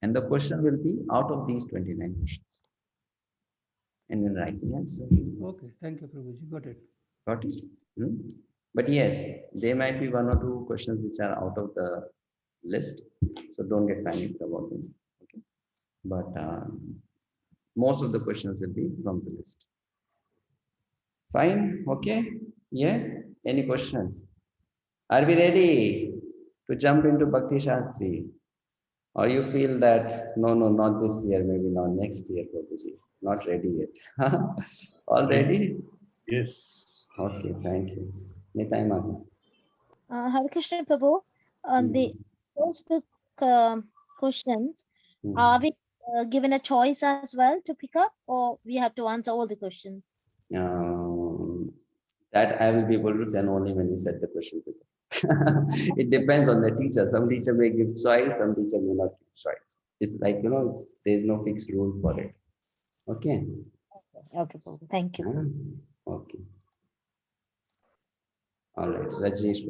And the question will be out of these 29 questions. And then write the answer. Okay, thank you, Prabhuji. Got it. Got it? But yes, there might be 1 or 2 questions which are out of the list. So don't get panicked about them. Okay? But most of the questions will be from the list. Fine? Okay? Yes? Any questions? Are we ready to jump into Bhakti Shastri? Or you feel that, no, not this year, maybe not next year, Prabhuji. Not ready yet. All ready? Yes. Okay, thank you. Nitai Mata. Hare Krishna Prabhu, on the first book questions, are we given a choice as well to pick up, or we have to answer all the questions? That I will be able to tell only when we set the question paper. It depends on the teacher. Some teacher may give choice, some teacher may not give choice. It's like, there's no fixed rule for it. Okay. Okay, thank you. Okay. All right, Rajesh.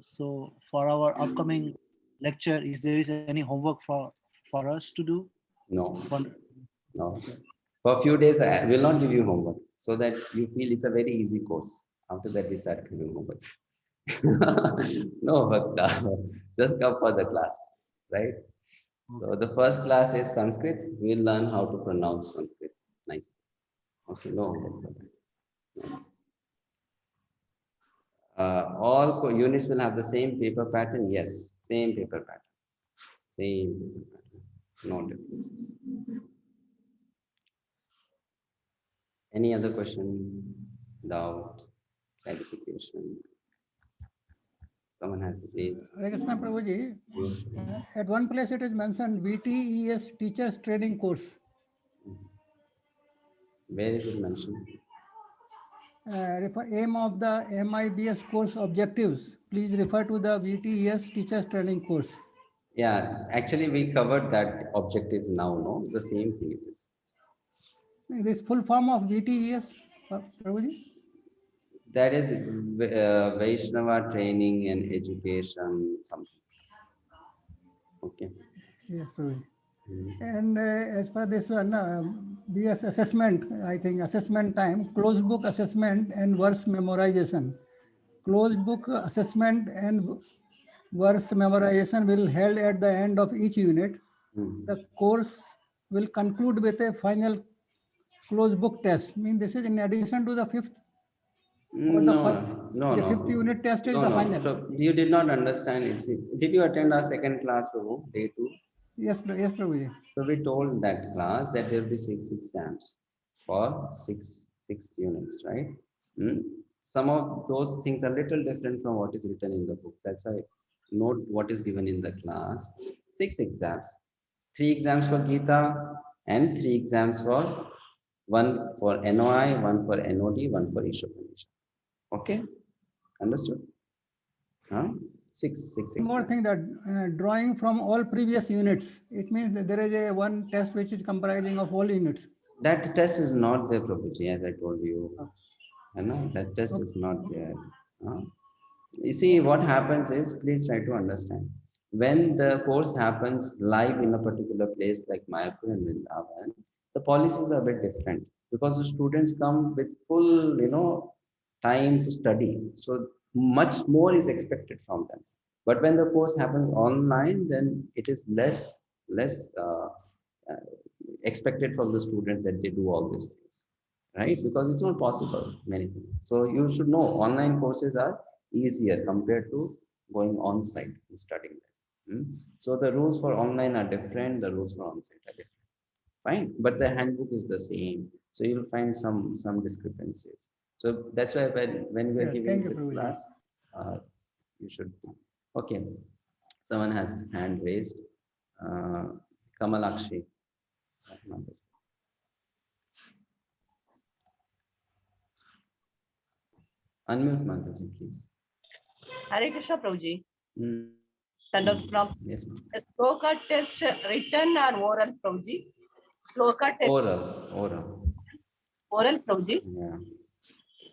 So for our upcoming lecture, is there any homework for us to do? No. No. For a few days, I will not give you homework so that you feel it's a very easy course. After that, we start giving homework. No, but just come for the class, right? So the first class is Sanskrit. We'll learn how to pronounce Sanskrit nicely. Okay, no homework for that. All units will have the same paper pattern. Yes, same paper pattern. Same paper pattern. No differences. Any other question, doubt, clarification? Someone has raised. Hare Krishna Prabhuji, at one place it is mentioned VTES Teachers Training Course. Where is it mentioned? Aim of the MIBS course objectives. Please refer to the VTES Teachers Training Course. Yeah, actually we covered that objectives now, no? The same thing it is. This full form of VTES, Prabhuji? That is Vaishnava Training and Education something. Okay. Yes, Prabhuji. And as per this one, BS assessment, I think assessment time, closed book assessment and verse memorization. Closed book assessment and verse memorization will held at the end of each unit. The course will conclude with a final closed book test. I mean, this is in addition to the fifth? Or the fifth unit test is the final? So you did not understand it. Did you attend our second class, Prabhu, day 2? Yes, yes, Prabhuji. So we told that class that there will be 6 exams for six units, right? Some of those things are little different from what is written in the book. That's why note what is given in the class. 6 exams, 3 exams for Gita and 3 exams for one for NOI, one for NOD, one for Ishopanisha. Okay, understood? Huh? Six One more thing, that drawing from all previous units, it means that there is a one test which is comprising of all units. That test is not there, Prabhuji, as I told you. That test is not there. You see, what happens is, please try to understand. When the course happens live in a particular place like Mayapur and Vrindavan, the policies are a bit different because the students come with full, time to study. So much more is expected from them. But when the course happens online, then it is less expected from the students that they do all these things, right? Because it's not possible, many things. So you should know online courses are easier compared to going on site and studying them. So the rules for online are different, the rules for on site are different. Fine, but the handbook is the same. So you'll find some discrepancies. So that's why when we are giving the class, you should. Okay, someone has hand raised. Kamalakshi. Unmute Mataji, please. Hare Krishna, Prabhuji. Yes, ma'am. Sloka test written or oral, Prabhuji? Sloka test. Oral. Oral, Prabhuji? Yeah.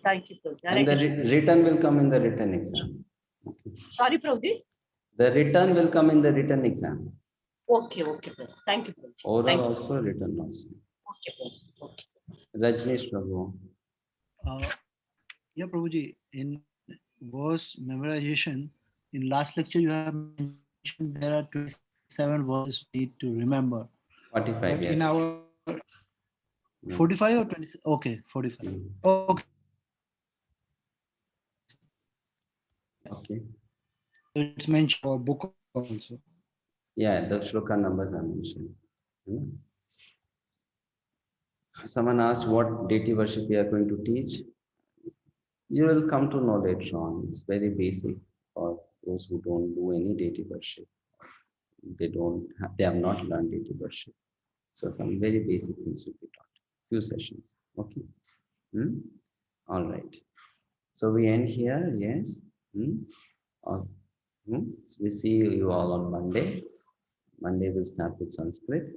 Thank you, Prabhuji. And the written will come in the written exam. Okay. Sorry, Prabhuji? The written will come in the written exam. Okay, Prabhuji. Thank you, Prabhuji. Oral also, written also. Okay, Prabhuji. Okay. Rajneesh Prabhu. Yeah, Prabhuji, in verse memorization, in last lecture you have mentioned there are 27 verses we need to remember. 45, but yes. In our 45 or 20? Okay, 45. Okay. Okay. It's mentioned our book also. Yeah, the shloka numbers are mentioned. Someone asked what deity worship we are going to teach. You will come to know later on. It's very basic for those who don't do any deity worship. They have not learned deity worship. So some very basic things will be taught. Few sessions. Okay. All right. So we end here. Yes. So we see you all on Monday. Monday we'll start with Sanskrit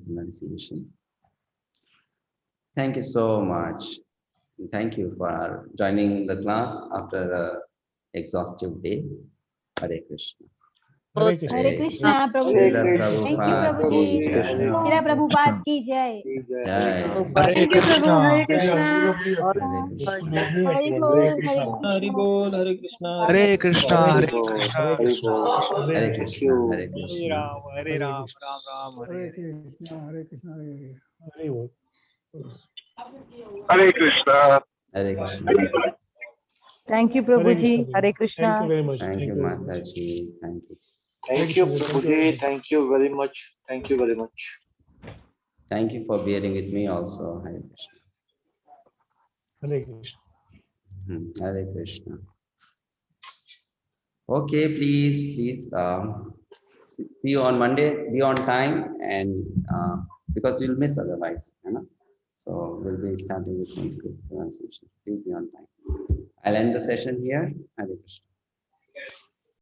pronunciation. Thank you so much. Thank you for joining the class after an exhaustive day. Hare Krishna. Hare Krishna, Prabhuji. Thank you, Prabhuji. Srila Prabhupada ki jai. Thank you, Prabhu. Hare Krishna. Hare Bol, Hare Krishna. Hare Krishna. Hare Krishna. Hare Krishna. Hare Krishna. Hare Krishna. Hare Ram. Ram Ram. Hare Krishna, Hare Krishna, Hare Bol. Hare Krishna. Hare Krishna. Thank you, Prabhuji. Hare Krishna. Thank you very much. Thank you, Mataji. Thank you. Thank you, Prabhuji. Thank you very much. Thank you very much. Thank you for bearing with me also. Hare Krishna. Hare Krishna. Hare Krishna. Okay, please. See you on Monday. Be on time, and because you'll miss otherwise. So we'll be starting with Sanskrit pronunciation. Please be on time. I'll end the session here. Hare Krishna.